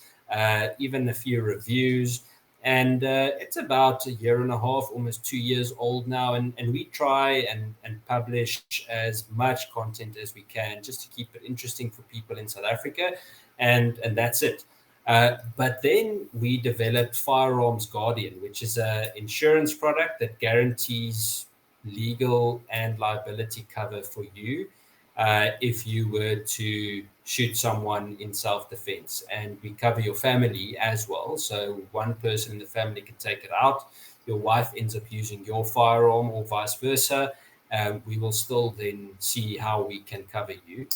even a few reviews. And it's about a year and a half, almost 2 years old now. And we try and publish as much content as we can just to keep it interesting for people in South Africa. And that's it. But then we developed Firearms Guardian, which is an insurance product that guarantees legal and liability cover for you if you were to shoot someone in self-defense. And we cover your family as well. So one person in the family can take it out. Your wife ends up using your firearm or vice versa. We will still then see how we can cover you.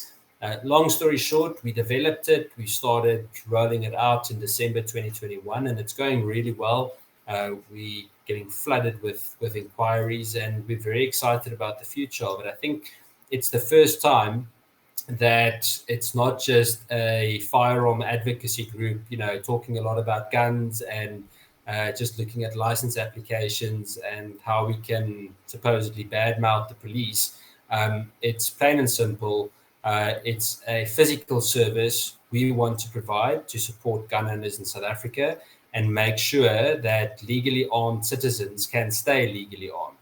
Long story short, we developed it. We started rolling it out in December 2021, and it's going really well. We're getting flooded with inquiries, and we're very excited about the future of it. I think it's the first time that it's not just a firearm advocacy group, talking a lot about guns and just looking at license applications and how we can supposedly badmouth the police. It's plain and simple. It's a physical service we want to provide to support gun owners in South Africa and make sure that legally armed citizens can stay legally armed.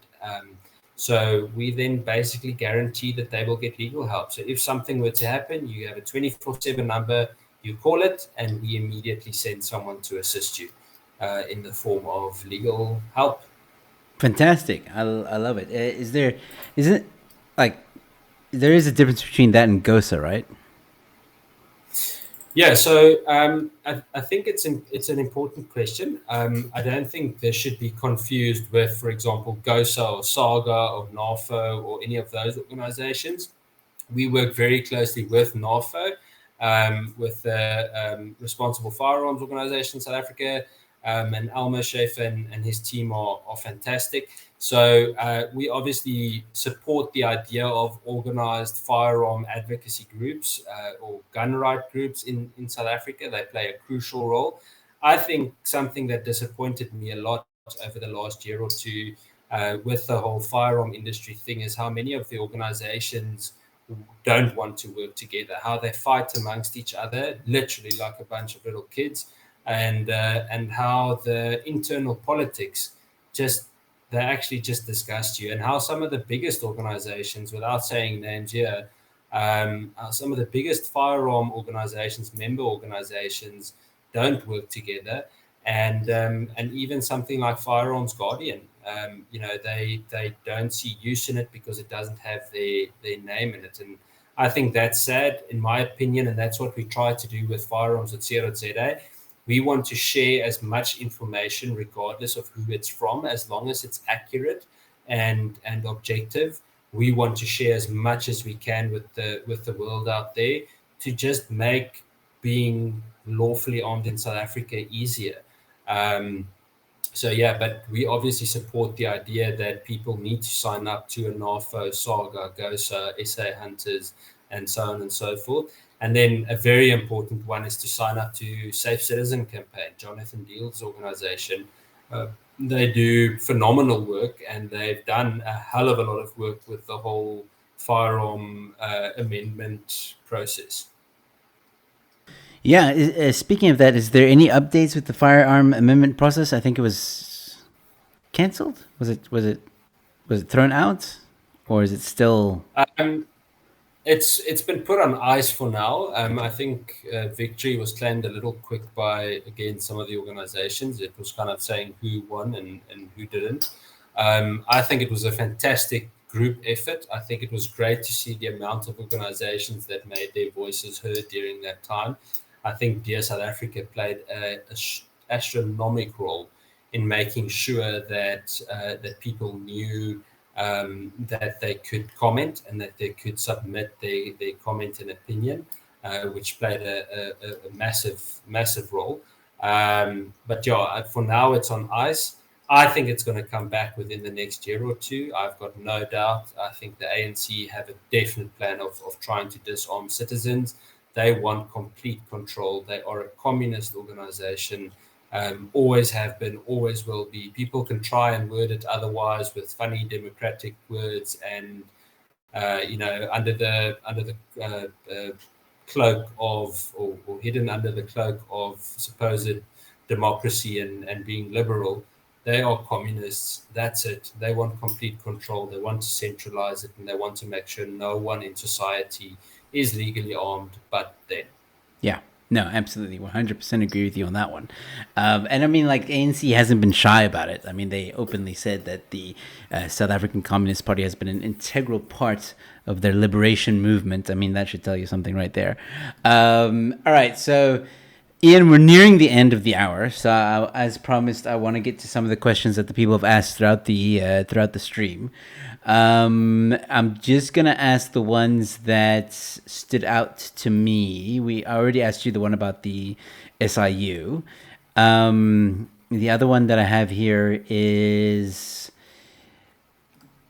So we then basically guarantee that they will get legal help. So if something were to happen, you have a 24/7 number, you call it, and we immediately send someone to assist you in the form of legal help. Fantastic. I love it. Isn't like there is a difference between that and GOSA, right? Yeah, so I think it's an important question. I don't think this should be confused with, for example, GOSA or Saga or NAFO or any of those organizations. We work very closely with NAFO, with the Responsible Firearms Organization in South Africa, and Alma Schaefer and his team are fantastic. So we obviously support the idea of organized firearm advocacy groups or gun right groups in South Africa. They play a crucial role. I think something that disappointed me a lot over the last year or two with the whole firearm industry thing is how many of the organizations don't want to work together, how they fight amongst each other, literally like a bunch of little kids, and how the internal politics just they actually just disgust you, and how some of the biggest organizations, without saying names here, some of the biggest firearm organizations, member organizations, don't work together, and even something like Firearms Guardian, they don't see use in it because it doesn't have their name in it, and I think that's sad, in my opinion, and that's what we try to do with Firearms at Cyril ZA. We want to share as much information, regardless of who it's from, as long as it's accurate and objective. We want to share as much as we can with the world out there to just make being lawfully armed in South Africa easier. Um, so yeah, but we obviously support the idea that people need to sign up to a NAFO, Saga, GOSA, SA Hunters, and so on and so forth. And then a very important one is to sign up to Safe Citizen Campaign, Jonathan Deal's organization. Uh, they do phenomenal work, and they've done a hell of a lot of work with the whole firearm amendment process. Yeah. Speaking of that, is there any updates with the firearm amendment process? I think it was canceled. Was it thrown out, or is it still? Um, it's been put on ice for now. I think victory was claimed a little quick by again some of the organizations. It was kind of saying who won and who didn't. I think it was a fantastic group effort. I think it was great to see the amount of organizations that made their voices heard during that time. I think Dear South Africa played a astronomical role in making sure that people knew that they could comment and that they could submit their comment and opinion, which played a massive role. But yeah, for now it's on ice. I think it's going to come back within the next year or two. I've got no doubt. I think the ANC have a definite plan of trying to disarm citizens. They want complete control. They are a communist organization, always have been, always will be. People can try and word it otherwise with funny democratic words, and under the cloak of, or hidden under the cloak of supposed democracy and being liberal. They are communists. That's it. They want complete control. They want to centralize it, and they want to make sure no one in society is legally armed but them. Yeah. No, absolutely, 100% agree with you on that one. And I mean, like ANC hasn't been shy about it. I mean, they openly said that the South African Communist Party has been an integral part of their liberation movement. I mean, that should tell you something right there. All right, so Ian, we're nearing the end of the hour, so as promised, I want to get to some of the questions that the people have asked throughout the stream. I'm just gonna ask the ones that stood out to me. We already asked you the one about the SIU. The other one that I have here is,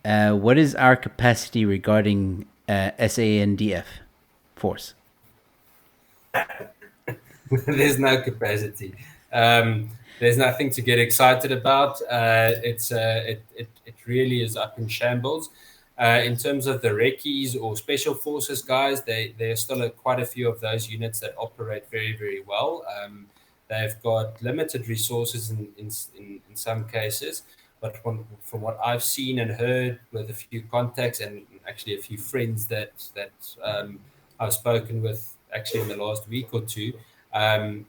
what is our capacity regarding SANDF force? There's no capacity. There's nothing to get excited about. It really is up in shambles. In terms of the recce's or special forces guys, there are still quite a few of those units that operate very, very well. They've got limited resources in some cases, but from what I've seen and heard with a few contacts and actually a few friends that I've spoken with actually in the last week or two,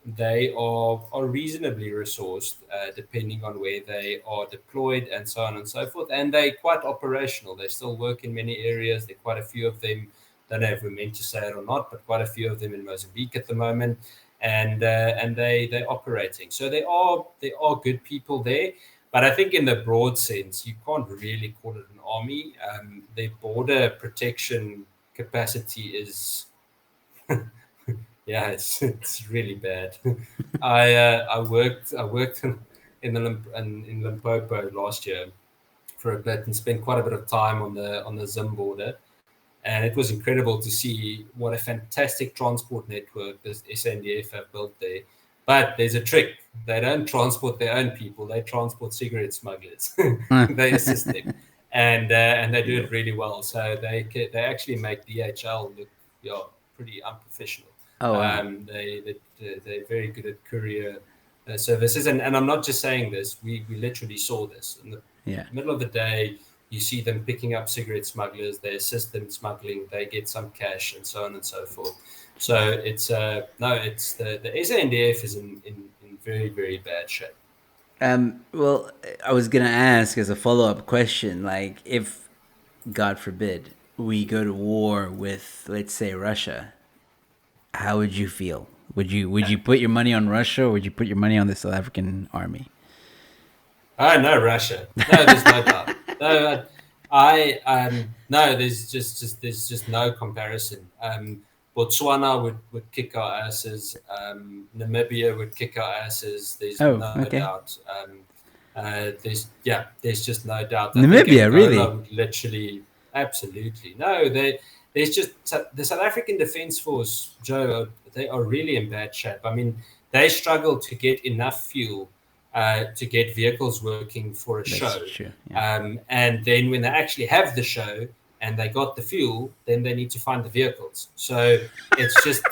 they are reasonably resourced, depending on where they are deployed and so on and so forth. And they're quite operational. They still work in many areas. There are quite a few of them don't know if we're meant to say it or not, but quite a few of them in Mozambique at the moment, and they're operating. So there are good people there, but I think in the broad sense, you can't really call it an army. Their border protection capacity is, yeah, it's really bad. I worked in Limpopo last year for a bit and spent quite a bit of time on the Zim border, and it was incredible to see what a fantastic transport network this SANDF have built there. But there's a trick. They don't transport their own people. They transport cigarette smugglers. They assist them, and they do Yeah. it really well. So they actually make DHL look, yeah, pretty unprofessional. Oh wow. They're very good at courier services, and I'm not just saying this. We literally saw this in the Yeah. middle of the day. You see them picking up cigarette smugglers, they assist them smuggling, they get some cash, and so on and so forth. So it's no, it's the SANDF is in very, very bad shape. Well, I was gonna ask as a follow-up question, like if, God forbid, we go to war with, let's say, Russia, how would you feel? Would you put your money on Russia, or would you put your money on the South African army? Oh no, Russia. No, there's no doubt. No, no, there's just no comparison. Botswana would kick our asses. Namibia would kick our asses. There's Oh, no okay. doubt. There's just no doubt. I think Namibia, Angola really? would literally, absolutely. No, there's just the South African Defence Force, Joe. They are really in bad shape. I mean, they struggle to get enough fuel to get vehicles working for a That's show. true. Yeah. And then when they actually have the show and they got the fuel, then they need to find the vehicles. So it's just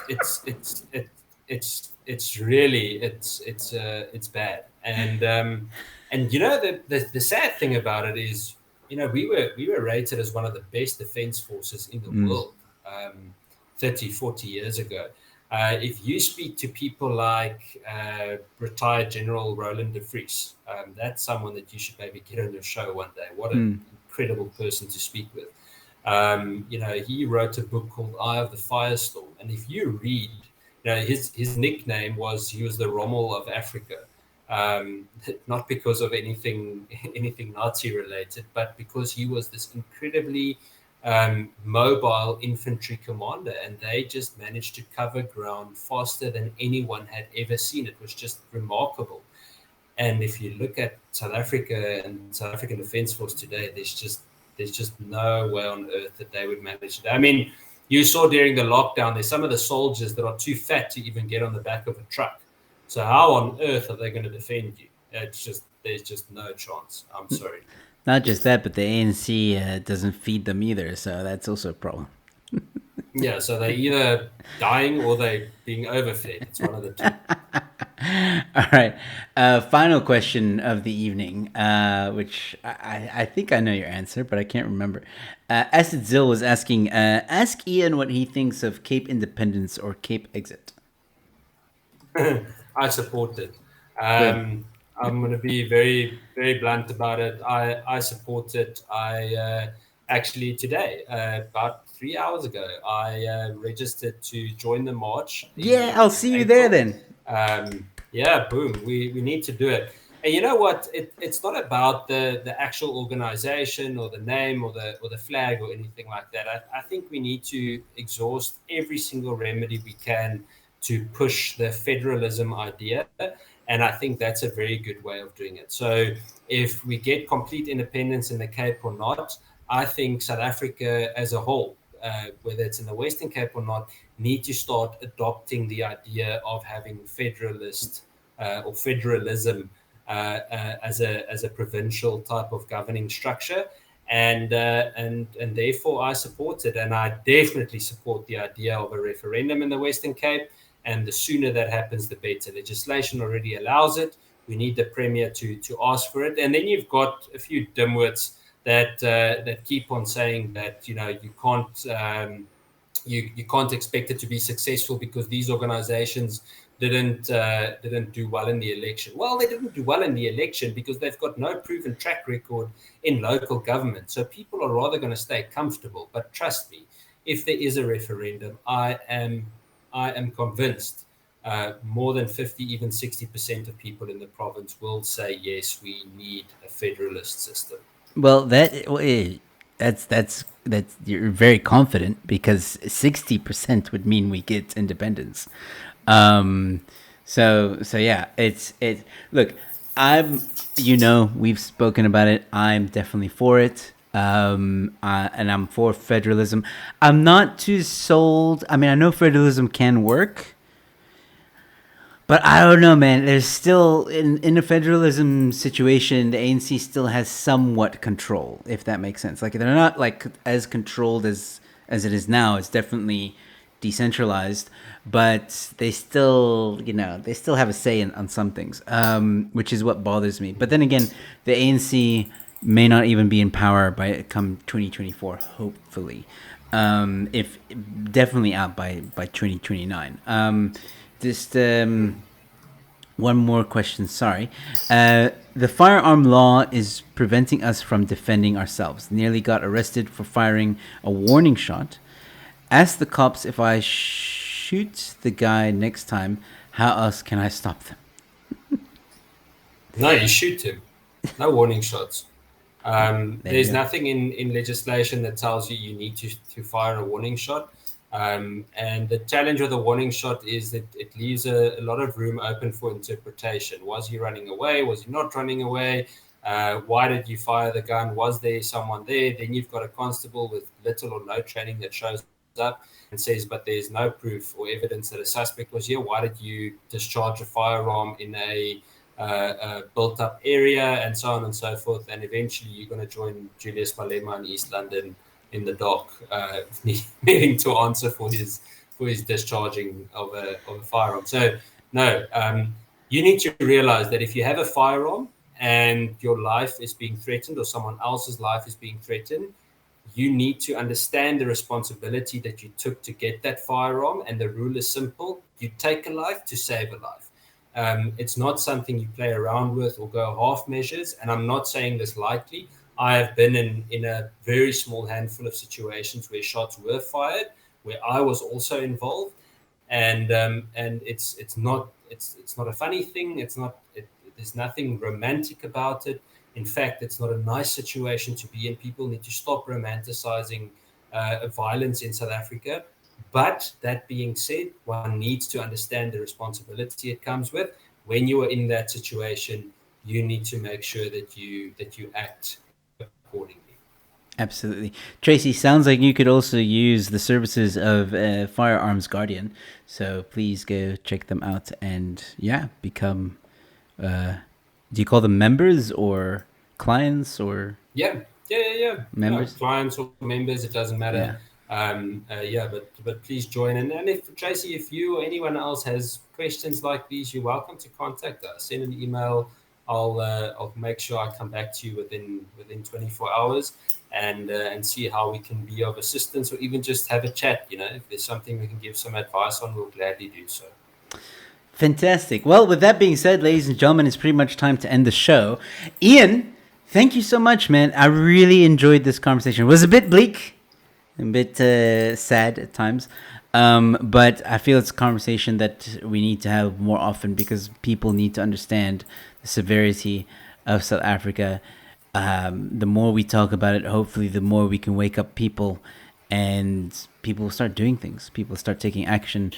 it's really it's bad. And you know the sad thing about it is, you know, we were rated as one of the best defense forces in the Mm. world 30, 40 years ago. If you speak to people like retired General Roland de Vries, that's someone that you should maybe get on your show one day. What an Mm. incredible person to speak with. You know, he wrote a book called Eye of the Firestorm, and if you read, you know, his nickname was he was the Rommel of Africa, not because of anything Nazi related, but because he was this incredibly mobile infantry commander, and they just managed to cover ground faster than anyone had ever seen. It was just remarkable. And if you look at South Africa and South African Defence Force today, there's just no way on earth that they would manage it. I mean, you saw during the lockdown, there's some of the soldiers that are too fat to even get on the back of a truck. So how on earth are they going to defend you? It's just there's just no chance. I'm sorry. Not just that, but the ANC doesn't feed them either, so that's also a problem. Yeah, so they're either dying or they being overfed. It's one of the two. All right. Final question of the evening, which I think I know your answer, but I can't remember. Acid Zill was asking, ask Ian what he thinks of Cape Independence or Cape Exit. I support it. Good. I'm going to be very, very blunt about it. I support it. I actually today, about 3 hours ago, I registered to join the march Yeah, I'll in see you there April. then. Yeah, boom. We need to do it. And you know what? It's not about the actual organization or the name or the flag or anything like that. I think we need to exhaust every single remedy we can to push the federalism idea. And I think that's a very good way of doing it. So if we get complete independence in the Cape or not, I think South Africa as a whole, whether it's in the Western Cape or not, need to start adopting the idea of having federalist or federalism as a provincial type of governing structure. And therefore I support it, and I definitely support the idea of a referendum in the Western Cape. And the sooner that happens, the better. Legislation already allows it. We need the premier to ask for it, and then you've got a few dimwits that keep on saying that you can't you can't expect it to be successful because these organizations didn't do well in the election. Well, they didn't do well in the election because they've got no proven track record in local government. So people are rather going to stay comfortable. But trust me, if there is a referendum, I am convinced more than 50, even 60% of people in the province will say yes. We need a federalist system. Well, that's you're very confident because 60% would mean we get independence. Um, so yeah, it. Look, I'm we've spoken about it. I'm definitely for it. And I'm for federalism. I'm not too sold. I mean, I know federalism can work, but I don't know, man. There's still in a federalism situation, the ANC still has somewhat control, if that makes sense. Like they're not like as controlled as it is now. It's definitely decentralized, but they still, they still have a say on some things, which is what bothers me. But then again, the ANC may not even be in power by come 2024. Hopefully, if definitely out by 2029. Just one more question. Sorry. The firearm law is preventing us from defending ourselves. Nearly got arrested for firing a warning shot. Ask the cops if I shoot the guy next time, how else can I stop them? No, you shoot him. No warning shots. There you There's go. nothing in legislation that tells you need to fire a warning shot. And the challenge with a warning shot is that it leaves a lot of room open for interpretation. Was he running away? Was he not running away? Why did you fire the gun? Was there someone there? Then you've got a constable with little or no training that shows up and says, but there's no proof or evidence that a suspect was here. Why did you discharge a firearm in a built up area, and so on and so forth? And eventually you're going to join Julius Malema in East London in the dock, needing to answer for his discharging of a firearm. So no, you need to realize that if you have a firearm and your life is being threatened or someone else's life is being threatened, you need to understand the responsibility that you took to get that firearm. And the rule is simple: you take a life to save a life. It's not something you play around with or go half measures. And I'm not saying this lightly. I have been in a very small handful of situations where shots were fired, where I was also involved, and it's not a funny thing. There's nothing romantic about it. In fact, it's not a nice situation to be in. People need to stop romanticizing violence in South Africa. But that being said, one needs to understand the responsibility it comes with. When you are in that situation, you need to make sure that you act accordingly. Absolutely. Tracy, sounds like you could also use the services of Firearms Guardian. So please go check them out and, yeah, become. Do you call them members or clients or Yeah. members? Clients or members, it doesn't Yeah. matter. Yeah, but please join. And if Tracy, if you or anyone else has questions like these, you're welcome to contact us. Send an email. I'll make sure I come back to you within 24 hours and see how we can be of assistance, or even just have a chat. If there's something we can give some advice on, we'll gladly do so. Fantastic. Well, with that being said, ladies and gentlemen, it's pretty much time to end the show. Ian, thank you so much, man. I really enjoyed this conversation. It was a bit bleak, a bit sad at times. But I feel it's a conversation that we need to have more often because people need to understand the severity of South Africa. The more we talk about it, hopefully, the more we can wake up people and people will start doing things. People start taking action,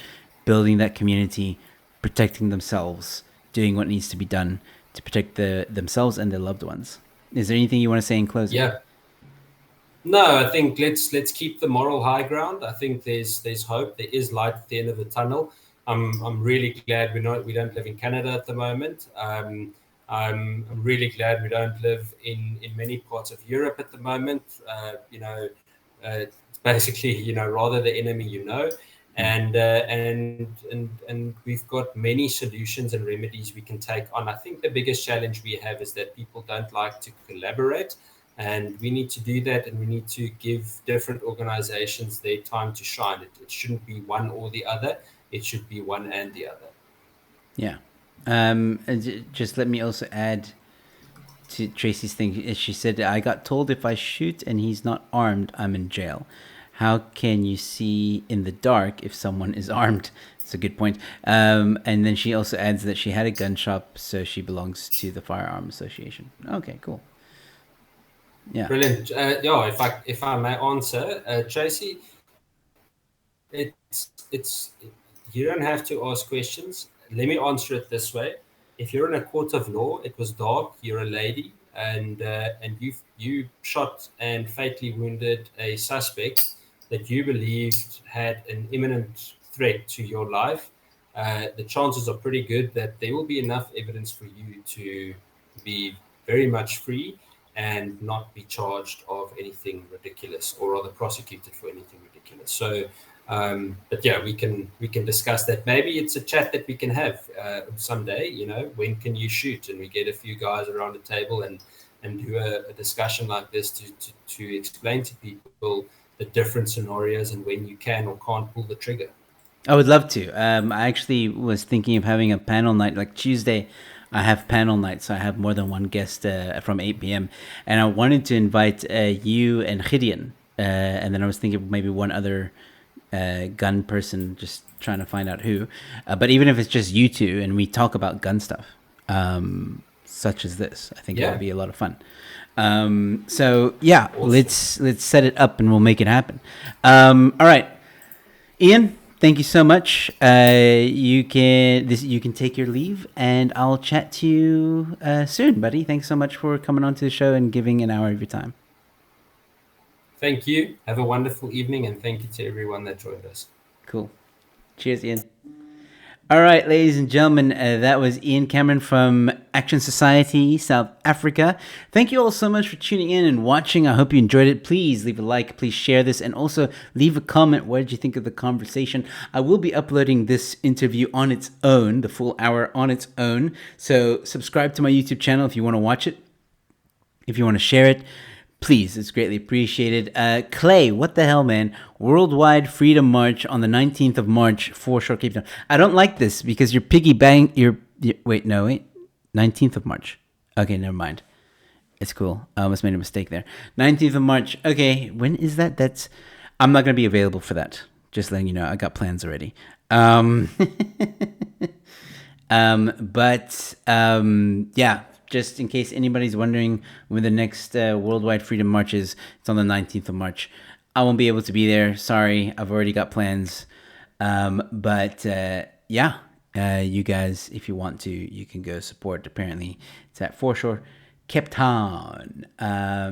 building that community, protecting themselves, doing what needs to be done to protect themselves and their loved ones. Is there anything you want to say in closing? Yeah. No, I think let's keep the moral high ground. I think there's hope. There is light at the end of the tunnel. I'm really glad we don't live in Canada at the moment. I'm really glad we don't live in many parts of Europe at the moment. It's basically rather the enemy and we've got many solutions and remedies we can take on. I think the biggest challenge we have is that people don't like to collaborate. And we need to do that, and we need to give different organizations their time to shine. It shouldn't be one or the other. It should be one and the other. Yeah. Just let me also add to Tracy's thing. She said, I got told if I shoot and he's not armed, I'm in jail. how can you see in the dark if someone is armed? It's a good point. And then she also adds that she had a gun shop, so she belongs to the Firearm Association. Okay, cool. Yeah. Brilliant. Yeah, if I may answer, Tracy, it's you don't have to ask questions. Let me answer it this way: if you're in a court of law, it was dark, you're a lady, and you shot and fatally wounded a suspect that you believed had an imminent threat to your life. The chances are pretty good that there will be enough evidence for you to be very much free and not be charged of anything ridiculous, or rather prosecuted for anything ridiculous. So, but yeah, we can discuss that. Maybe it's a chat that we can have someday. When can you shoot? And we get a few guys around the table and do a discussion like this to explain to people the different scenarios and when you can or can't pull the trigger. I would love to. I actually was thinking of having a panel night, like Tuesday. I have panel night, so I have more than one guest from 8 p.m. And I wanted to invite you and Gideon. And then I was thinking maybe one other gun person, just trying to find out who. But even if it's just you two and we talk about gun stuff, such as this, I think it would be a lot of fun. So yeah, awesome. let's set it up and we'll make it happen. All right, Ian. Thank you so much. You can take your leave, and I'll chat to you soon, buddy. Thanks so much for coming on to the show and giving an hour of your time. Thank you. Have a wonderful evening, and thank you to everyone that joined us. Cool. Cheers, Ian. All right, ladies and gentlemen, that was Ian Cameron from Action Society, South Africa. Thank you all so much for tuning in and watching. I hope you enjoyed it. Please leave a like, please share this, and also leave a comment. What did you think of the conversation? I will be uploading this interview on its own, the full hour on its own. So subscribe to my YouTube channel if you want to watch it. If you want to share it, please, it's greatly appreciated. Clay, what the hell, man? Worldwide Freedom March on the 19th of March for Short Cape Town. I don't like this because you're wait, 19th of March. Okay, never mind. It's cool. I almost made a mistake there. 19th of March. Okay, when is that? I'm not going to be available for that. Just letting you know, I got plans already. Yeah. Just in case anybody's wondering when the next Worldwide Freedom March is, it's on the 19th of March. I won't be able to be there. Sorry, I've already got plans. But you guys, if you want to, you can go support. Apparently, it's at Foreshore, Cape Town. All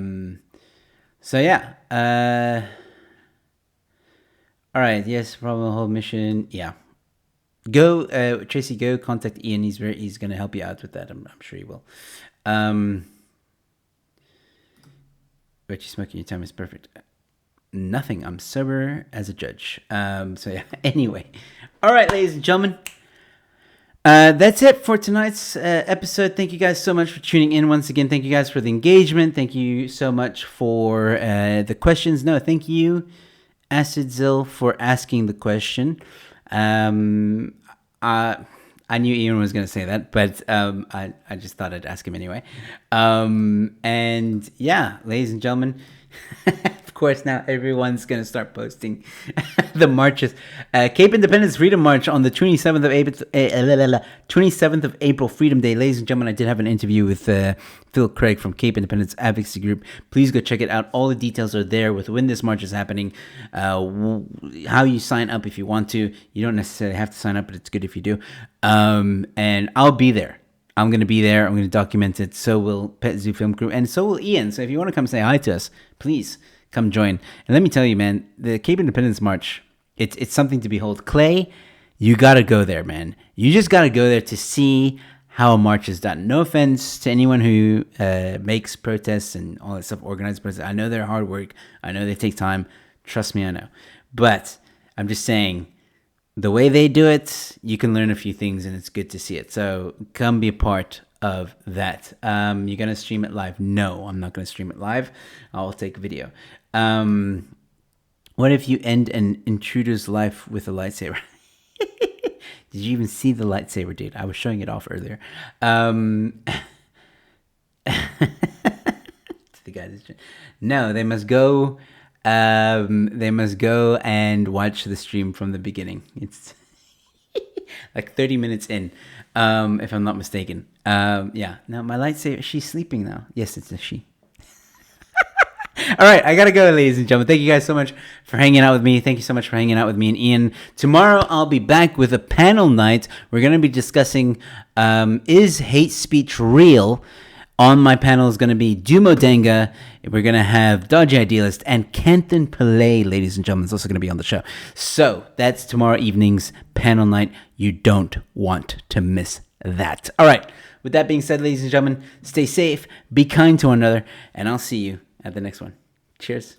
right. Yes, problem whole mission. Yeah. Go, Tracy. Go contact Ian. He's going to help you out with that. I'm sure he will. What you smoking? Your time is perfect. Nothing. I'm sober as a judge. Anyway, all right, ladies and gentlemen. That's it for tonight's episode. Thank you guys so much for tuning in once again. Thank you guys for the engagement. Thank you so much for the questions. No, thank you, Acid Zill, for asking the question. I knew Ian was going to say that, but I just thought I'd ask him anyway. And yeah, ladies and gentlemen, of course, now everyone's going to start posting the marches. Cape Independence Freedom March on the 27th of April, 27th of April, Freedom Day. Ladies and gentlemen, I did have an interview with Phil Craig from Cape Independence Advocacy Group. Please go check it out. All the details are there with when this march is happening, how you sign up if you want to. You don't necessarily have to sign up, but it's good if you do. And I'll be there. I'm going to be there. I'm going to document it. So will Pet Zoo Film Crew. And so will Ian. So if you want to come say hi to us, please come join. And let me tell you, man, the Cape Independence March, it's something to behold. Clay, you got to go there, man. You just got to go there to see how a march is done. No offense to anyone who makes protests and all that stuff, organized protests. I know they're hard work. I know they take time. Trust me, I know. But I'm just saying, the way they do it, you can learn a few things, and it's good to see it. So come be a part of that. You're going to stream it live? No, I'm not going to stream it live. I'll take video. What if you end an intruder's life with a lightsaber? Did you even see the lightsaber, dude? I was showing it off earlier. The guy no, they must go they must go and watch the stream from the beginning. It's like 30 minutes in, if I'm not mistaken. Yeah. Now my lightsaber. She's sleeping now. Yes, it's a she. All right, I gotta go, ladies and gentlemen. Thank you guys so much for hanging out with me. Thank you so much for hanging out with me and Ian. Tomorrow, I'll be back with a panel night. We're gonna be discussing is hate speech real? On my panel is gonna be Dumo Denga. We're gonna have Dodgy Idealist and Kenton Pillay, ladies and gentlemen. Is also gonna be on the show. So that's tomorrow evening's panel night. You don't want to miss that. All right. With that being said, ladies and gentlemen, stay safe, be kind to one another, and I'll see you at the next one. Cheers.